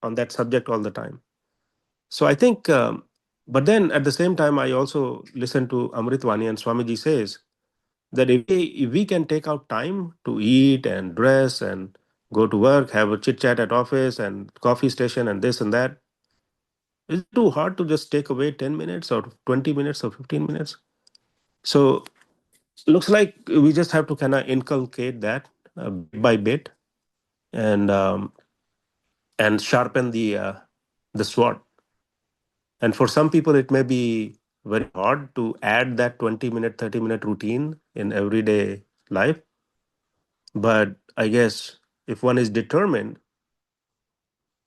on that subject all the time. So I think, but then at the same time, I also listen to Amritvani, and Swamiji says that if we can take out time to eat and dress and go to work, have a chit chat at office and coffee station and this and that, it's too hard to just take away 10 minutes or 20 minutes or 15 minutes. So looks like we just have to kind of inculcate that bit by bit, and sharpen the sword. And for some people, it may be very hard to add that 20-minute, 30-minute routine in everyday life. But I guess if one is determined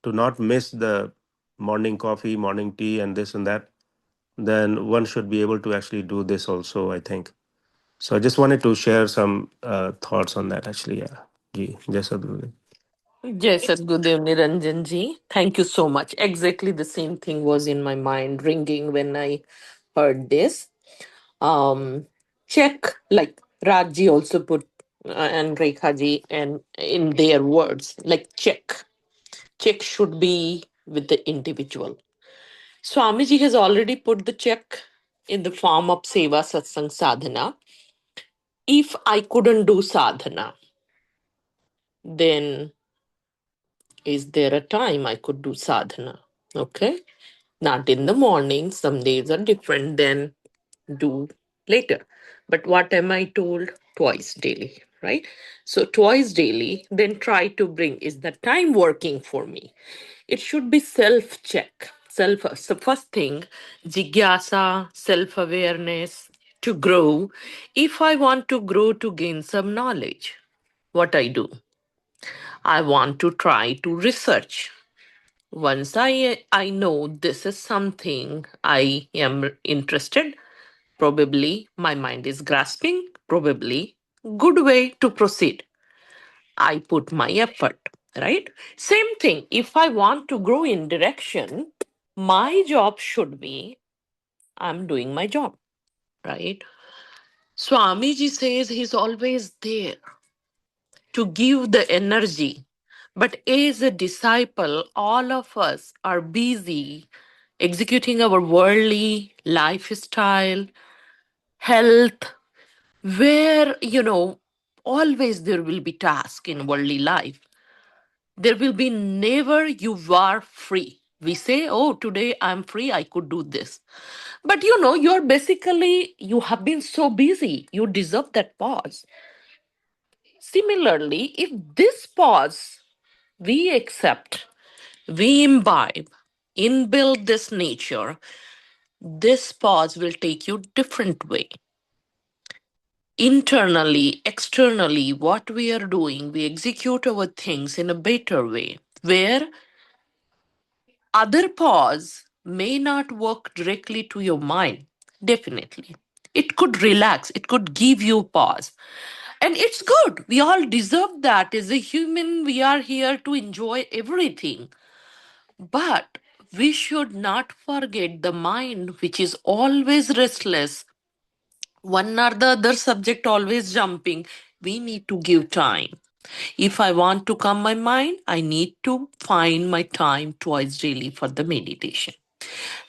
to not miss the morning coffee, morning tea, and this and that, then one should be able to actually do this also, I think. So I just wanted to share some thoughts on that, actually. Yeah. Jai Sadgurudeo. Yes, Sadgurudeo Niranjanji. Thank you so much. Exactly the same thing was in my mind ringing when I heard this. Check, like Rajji also put and Rekhaji, and in their words, like check. Check should be with the individual. Swamiji has already put the check in the form of Seva Satsang Sadhana. If I couldn't do sadhana, then is there a time I could do sadhana? Okay. Not in the morning. Some days are different, then do later. But what am I told? Twice daily, right? So twice daily, then try to bring, is the time working for me? It should be self check. So first thing, jigyasa, self awareness to grow. If I want to grow to gain some knowledge, what I do? I want to try to research. Once I know this is something I am interested, probably my mind is grasping, probably good way to proceed. I put my effort, right? Same thing, if I want to grow in direction, my job should be I'm doing my job, right? Swamiji says he's always there to give the energy. But as a disciple, all of us are busy executing our worldly lifestyle, health, where, always there will be task in worldly life. There will be never you are free. We say, oh, today I'm free, I could do this. But you're basically, you have been so busy, you deserve that pause. Similarly, if this pause we accept, we imbibe, inbuild this nature, this pause will take you different way. Internally, externally, what we are doing, we execute our things in a better way, where other pause may not work directly to your mind. Definitely. It could relax, it could give you pause. And it's good. We all deserve that. As a human, we are here to enjoy everything. But we should not forget the mind, which is always restless, one or the other subject always jumping. We need to give time. If I want to calm my mind, I need to find my time twice daily for the meditation.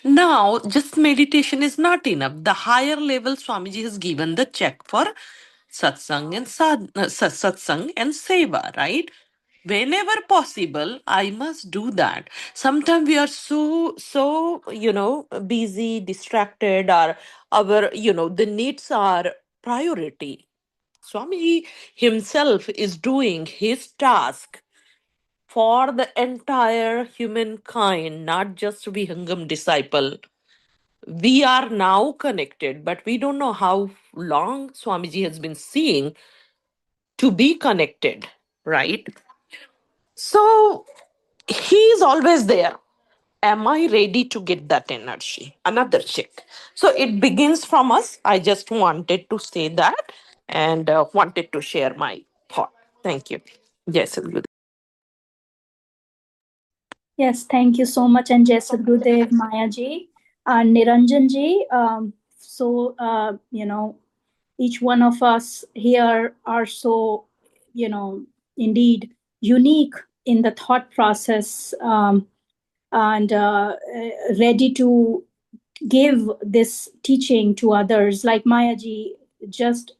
Now, just meditation is not enough. The higher level Swamiji has given the check for satsang and seva, right? Whenever possible, I must do that. Sometimes we are so busy, distracted, or our the needs are priority. Swami himself is doing his task for the entire humankind, not just Vihangam disciple. We are now connected, but we don't know how long Swamiji has been seeing to be connected, right? So he is always there. Am I ready to get that energy? Another check. So it begins from us. I just wanted to say that and wanted to share my thought. Thank you. Yes, Sadhguru. Yes, thank you so much, and Jai Sadgurudev, Maya ji, and Niranjan ji. Each one of us here are so, indeed unique in the thought process, and ready to give this teaching to others. Like Mayaji just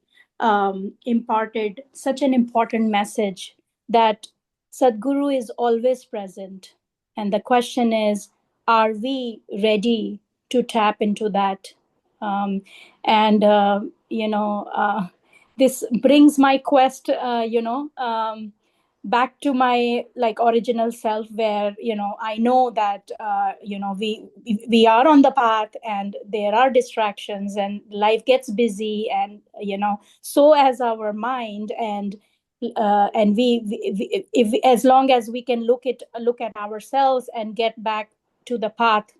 imparted such an important message that Sadguru is always present. And the question is, are we ready to tap into that? And, this brings my quest, back to my like original self, where I know that we are on the path, and there are distractions, and life gets busy, and so as our mind, and as long as we can look at ourselves and get back to the path,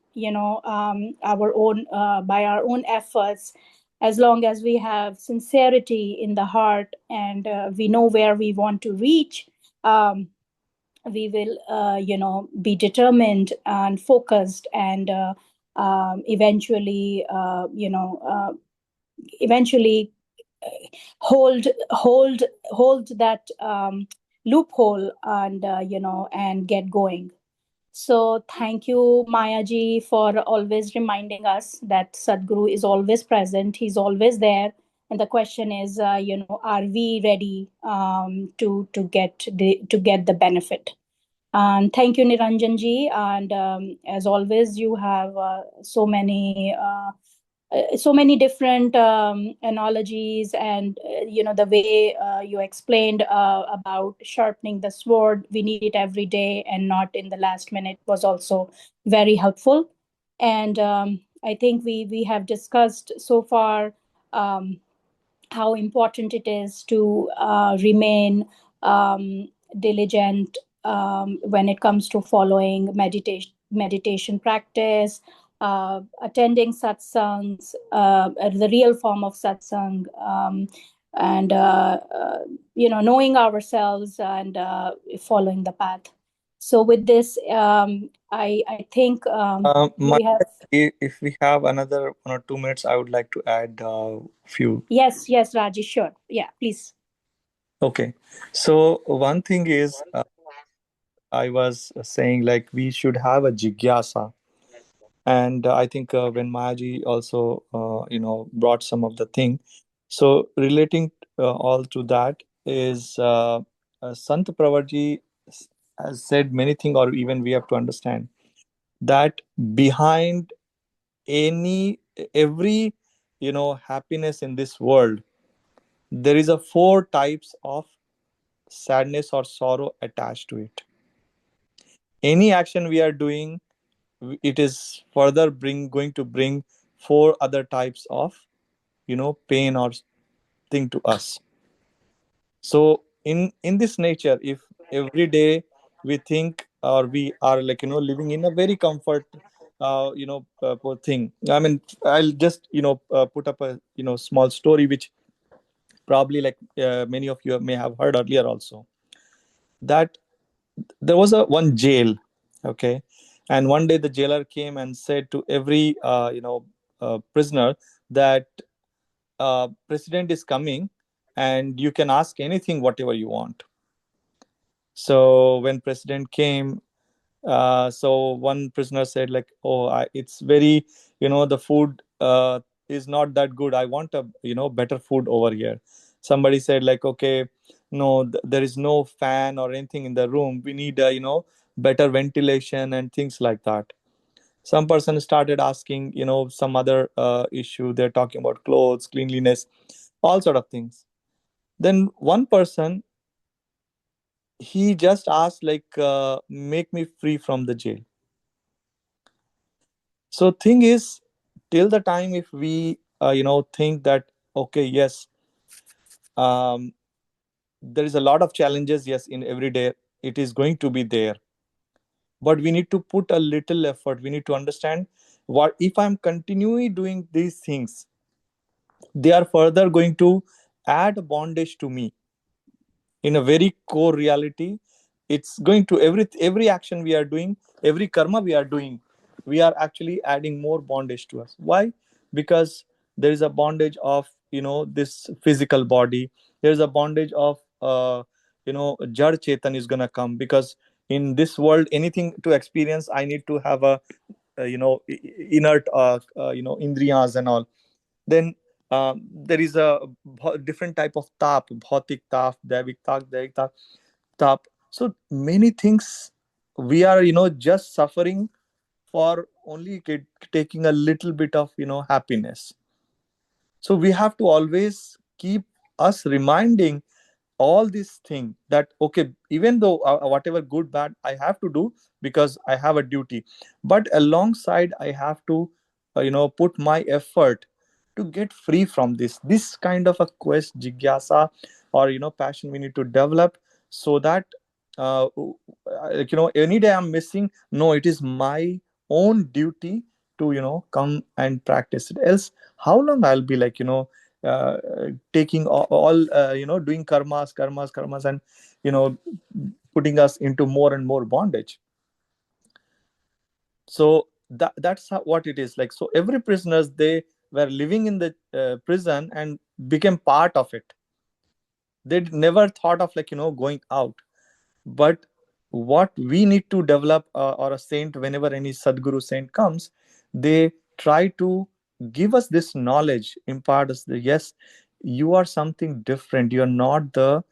our own, by our own efforts, as long as we have sincerity in the heart, and we know where we want to reach, um, we will be determined and focused, and eventually hold that loophole, and get going. So thank you, Maya ji, for always reminding us that Sadhguru is always present. He's always there. And the question is, are we ready to get the benefit? And thank you, Niranjan ji. And as always, you have so many different analogies, and the way you explained about sharpening the sword. We need it every day and not in the last minute, was also very helpful. And I think we have discussed so far how important it is to remain diligent when it comes to following meditation practice, attending satsangs, the real form of satsang, and knowing ourselves, and following the path. So with this, I think we have. If we have another 1 or 2 minutes, I would like to add a few. Yes, Rajesh, sure. Yeah, please. Okay. So one thing is, I was saying, like, we should have a jigyasa. And I think when Mayaji also, brought some of the thing. So relating all to that is, Sant Pravarji has said many things, or even we have to understand that behind every happiness in this world, there is a 4 types of sadness or sorrow attached to it. Any action we are doing, it is further going to bring 4 other types of pain or thing to us. So in this nature, if every day we think, or we are, like, living in a very comfort, poor thing. I mean, I'll just put up a small story, which probably, like, many of you may have heard earlier also, that there was a one jail. Okay. And one day the jailer came and said to every prisoner that president is coming, and you can ask anything, whatever you want. So when president came, so one prisoner said like, oh, it's very, the food is not that good. I want a, better food over here. Somebody said like, okay, no, there is no fan or anything in the room. We need a, better ventilation and things like that. Some person started asking, some other issue. They're talking about clothes, cleanliness, all sort of things. Then one person, he just asked like, make me free from the jail. So thing is, till the time if we think that, okay, yes, um, there is a lot of challenges, yes, in every day it is going to be there, but we need to put a little effort. We need to understand, what if I'm continually doing these things, they are further going to add bondage to me. In a very core reality, it's going to, every action we are doing, every karma we are doing, we are actually adding more bondage to us. Why? Because there is a bondage of, this physical body. There's a bondage of, jar chetan is going to come, because in this world, anything to experience, I need to have a, inert, indriyas and all. Then there is a different type of tap, bhautik tap, devik tap. So many things we are, just suffering for only taking a little bit of, happiness. So we have to always keep us reminding all these things, that okay, even though whatever good bad I have to do, because I have a duty, but alongside I have to put my effort to get free from this kind of a quest, jigyasa, or passion we need to develop, so that any day I'm missing, no, it is my own duty to come and practice it. Else how long I'll be like, uh, taking all doing karmas, and putting us into more and more bondage. So that's what it is like. So every prisoners, they were living in the prison and became part of it. They never thought of like, going out. But what we need to develop, or a saint, whenever any Sadguru saint comes, they try to give us this knowledge, impart us the, yes, you are something different. You're not the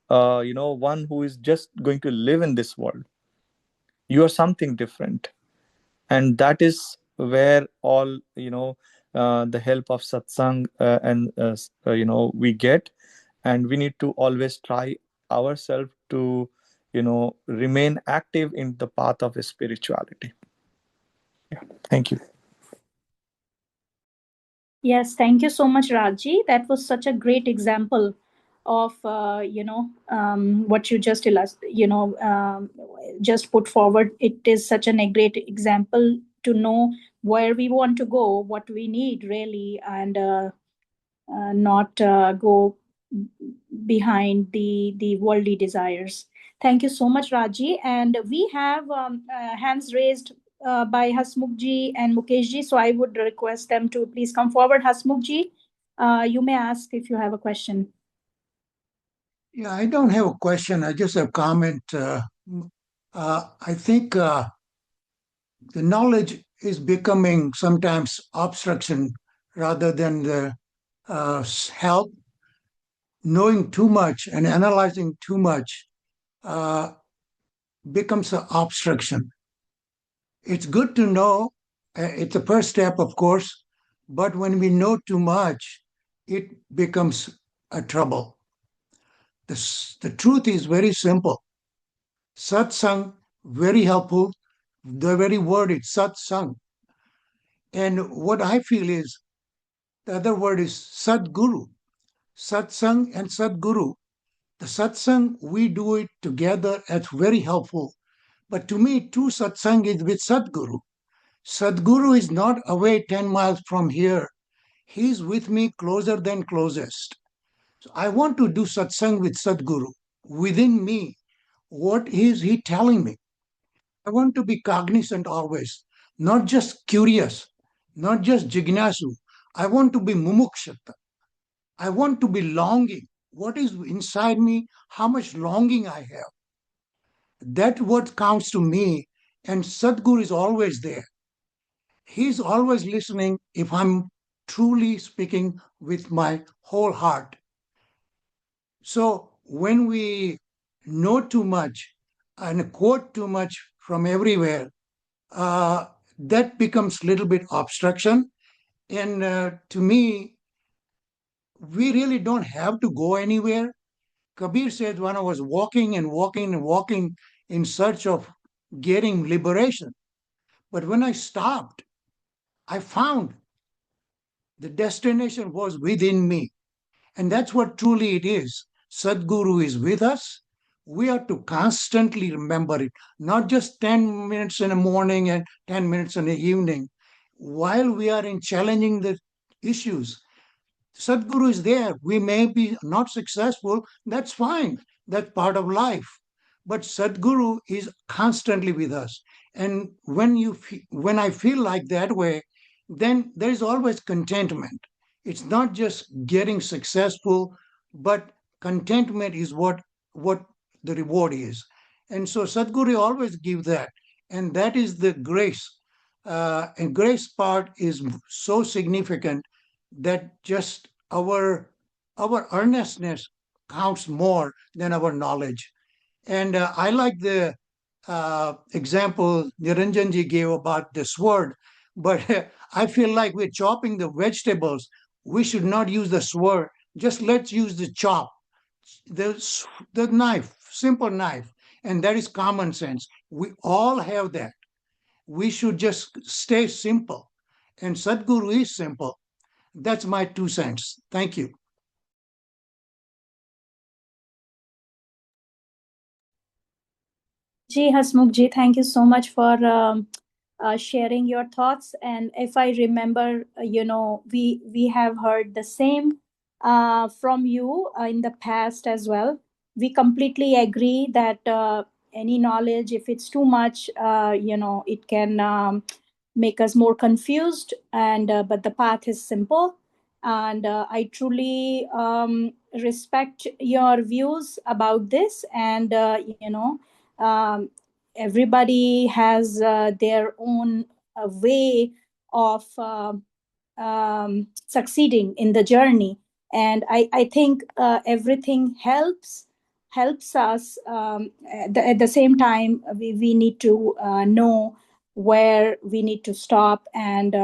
one who is just going to live in this world. You are something different. And that is where all, the help of satsang, and we get. And we need to always try ourselves to remain active in the path of spirituality. Yeah, thank you. Yes, thank you so much, Raji. That was such a great example of what you just just put forward. It is such a great example to know where we want to go, what we need really, and not go behind the worldly desires. Thank you so much, Raji. And we have hands raised by Hasmukhji and Mukeshji. So I would request them to please come forward. Hasmukhji, you may ask if you have a question. Yeah, I don't have a question. I just have a comment. I think the knowledge is becoming sometimes obstruction rather than the help. Knowing too much and analyzing too much uh, becomes an obstruction. It's good to know. It's the first step, of course, but when we know too much, it becomes a trouble. The truth is very simple. Satsang, very helpful. The very word is satsang. And what I feel is the other word is Sadguru. Satsang and Sadguru. The satsang, we do it together. It's very helpful. But to me, true satsang is with Sadguru. Sadguru is not away 10 miles from here. He's with me closer than closest. So I want to do satsang with Sadguru within me. What is he telling me? I want to be cognizant always, not just curious, not just jignasu. I want to be mumukshata. I want to be longing. What is inside me? How much longing I have. That's what counts to me. And Sadhguru is always there. He's always listening if I'm truly speaking with my whole heart. So when we know too much and quote too much from everywhere, uh, that becomes a little bit obstruction. And to me, we really don't have to go anywhere. Kabir said, when I was walking and walking and walking in search of getting liberation, but when I stopped, I found the destination was within me. And that's what truly it is. Sadguru is with us. We have to constantly remember it, not just 10 minutes in the morning and 10 minutes in the evening. While we are in challenging the issues, Sadhguru is there. We may be not successful. That's fine. That's part of life. But Sadhguru is constantly with us. And when I feel like that way, then there is always contentment. It's not just getting successful, but contentment is what the reward is. And so Sadhguru always give that. And that is the grace. And grace part is so significant that just our earnestness counts more than our knowledge. And I like the example Niranjanji gave about the sword, but I feel like we're chopping the vegetables. We should not use the sword. Just let's use the chop, the knife, simple knife, and that is common sense. We all have that. We should just stay simple, and Sadhguru is simple. That's my 2 cents. Thank you. Ji Hasmukh thank you so much for sharing your thoughts. And if I remember, we have heard the same from you in the past as well. We completely agree that any knowledge, if it's too much, it can make us more confused. And but the path is simple. And I truly respect your views about this. And um, everybody has their own way of succeeding in the journey. And I think everything helps us. At the same time, we need to know where we need to stop and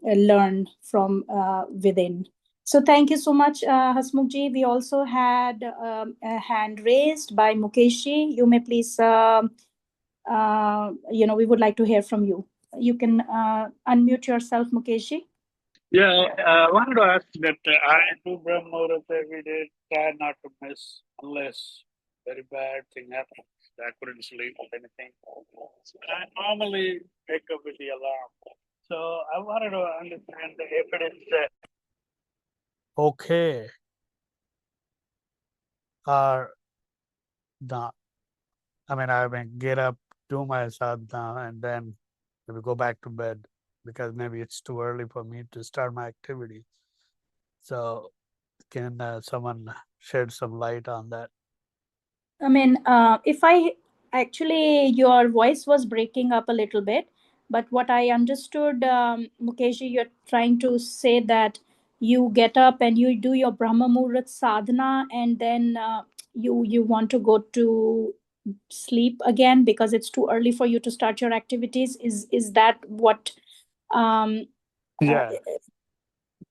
learn from within. So thank you so much, Hasmukh. We also had a hand raised by Mukeshji. You may please, we would like to hear from you. You can unmute yourself, Mukeshji. Yeah, I wanted to ask that I do Brahma Muhurat every day, try not to miss unless very bad thing happens. I couldn't sleep or anything. I normally wake up with the alarm. So I wanted to understand the evidence that okay or not. I mean, get up, do my sadhana, and then maybe go back to bed because maybe it's too early for me to start my activity. So can someone shed some light on that? I mean, if I actually, your voice was breaking up a little bit, but what I understood, Mukeshji, you're trying to say that you get up and you do your Brahma Muhurat sadhana, and then you want to go to sleep again because it's too early for you to start your activities. Is that what? Yeah.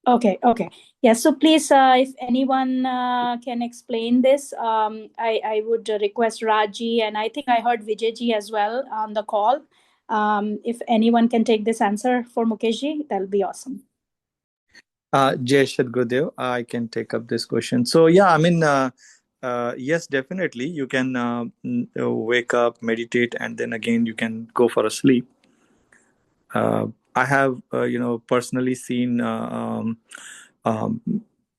Okay. Yeah, so please, if anyone can explain this, I would request Raji, and I think I heard Vijayji as well on the call. If anyone can take this answer for Mukeshji, that'll be awesome. Jai Sadgurudeo, I can take up this question. So yeah, I mean, yes, definitely, you can wake up, meditate, and then again you can go for a sleep. I have, personally seen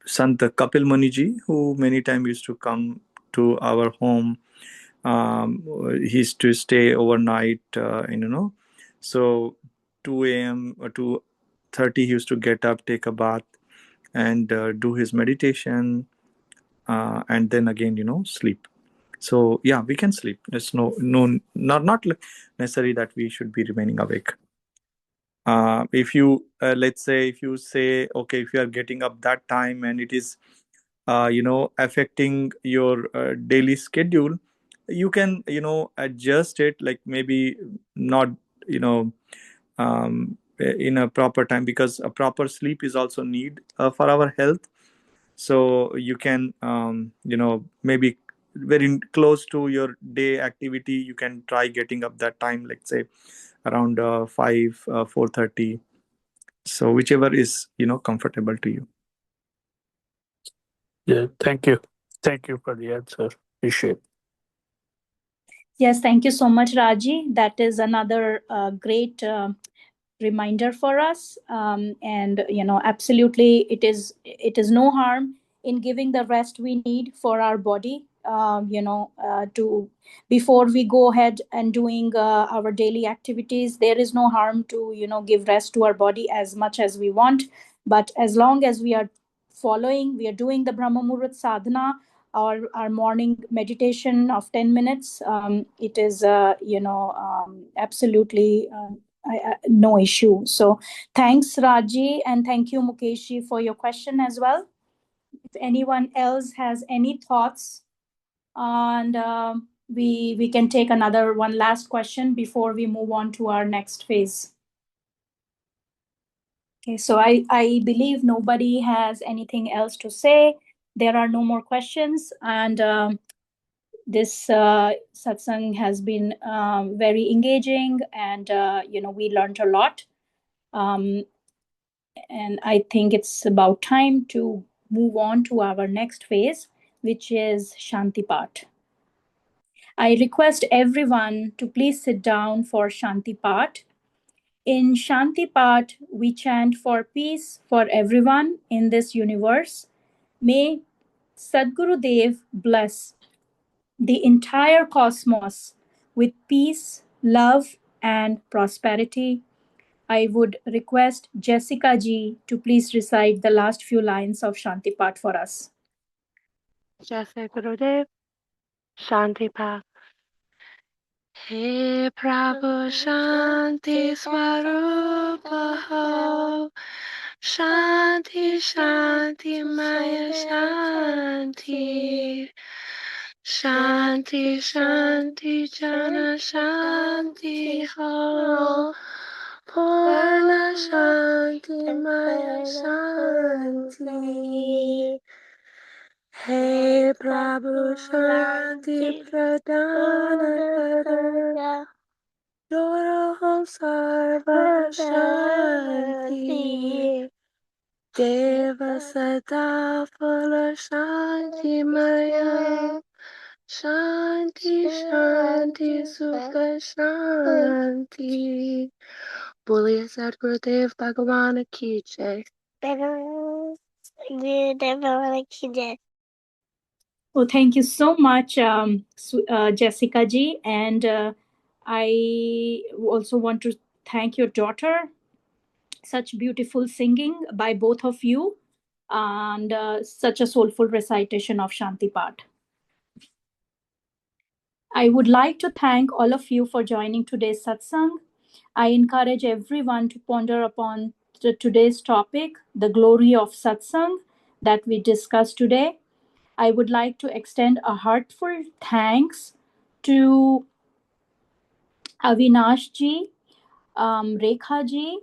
Sant Kapil Muniji, who many times used to come to our home. He used to stay overnight, so 2 a.m. or 2:30 he used to get up, take a bath, and do his meditation, and then again, sleep. So yeah, we can sleep. There's not necessary that we should be remaining awake. If you let's say, if you say, okay, if you are getting up that time and it is affecting your daily schedule, you can adjust it, like maybe not you know in a proper time, because a proper sleep is also need for our health. So you can maybe very close to your day activity, you can try getting up that time, let's say around 5 4:30. So whichever is comfortable to you. Yeah, thank you. Thank you for the answer. Appreciate it. Yes, thank you so much, Raji. That is another great reminder for us. And absolutely, it is no harm in giving the rest we need for our body. To before we go ahead and doing our daily activities, there is no harm to give rest to our body as much as we want. But as long as we are doing the Brahma Muhurat sadhana, our morning meditation of 10 minutes, it is absolutely no issue. So thanks, Raji, and thank you, Mukeshi, for your question as well. If anyone else has any thoughts, and we can take one last question before we move on to our next phase. Okay, so I believe nobody has anything else to say. There are no more questions, and this satsang has been very engaging, and we learned a lot. And I think it's about time to move on to our next phase, which is Shanti Part. I request everyone to please sit down for Shanti Part. In Shanti Part, we chant for peace for everyone in this universe. May Sadgurudeo bless the entire cosmos with peace, love, and prosperity. I would request Jessica ji to please recite the last few lines of Shanti Path for us. Jai Gurudev, Shanti Path. Hey Prabhu Shanti Swarupa Ho, Shanti Shanti Maya Shanti, Shanti Shanti Jana Shanti Ho, Purna Shanti Maya Shanti. Hey Prabhu Shanti Pradana Karana, Yoroham Sarva Shanti, Deva Sada Phala Shanti Maya, Shanti Shanti Sukha Shanti. Boliya Sadgurudev Bhagavan Ki Jai. Well, thank you so much, Jessica ji. And I also want to thank your daughter. Such beautiful singing by both of you, and such a soulful recitation of Shanti Path. I would like to thank all of you for joining today's satsang. I encourage everyone to ponder upon today's topic, the glory of satsang that we discussed today. I would like to extend a heartfelt thanks to Avinash ji, Rekha ji,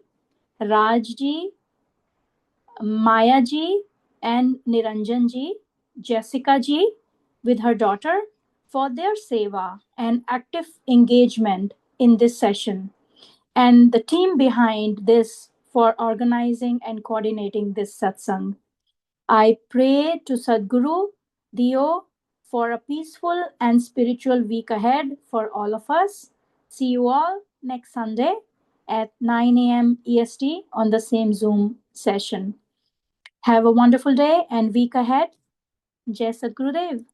Raj ji, Maya ji, and Niranjan ji, Jessica ji with her daughter, for their seva and active engagement in this session, and the team behind this for organizing and coordinating this satsang. I pray to Sadguru Deo for a peaceful and spiritual week ahead for all of us. See you all next Sunday at 9 a.m. EST on the same Zoom session. Have a wonderful day and week ahead. Jai Sadgurudev.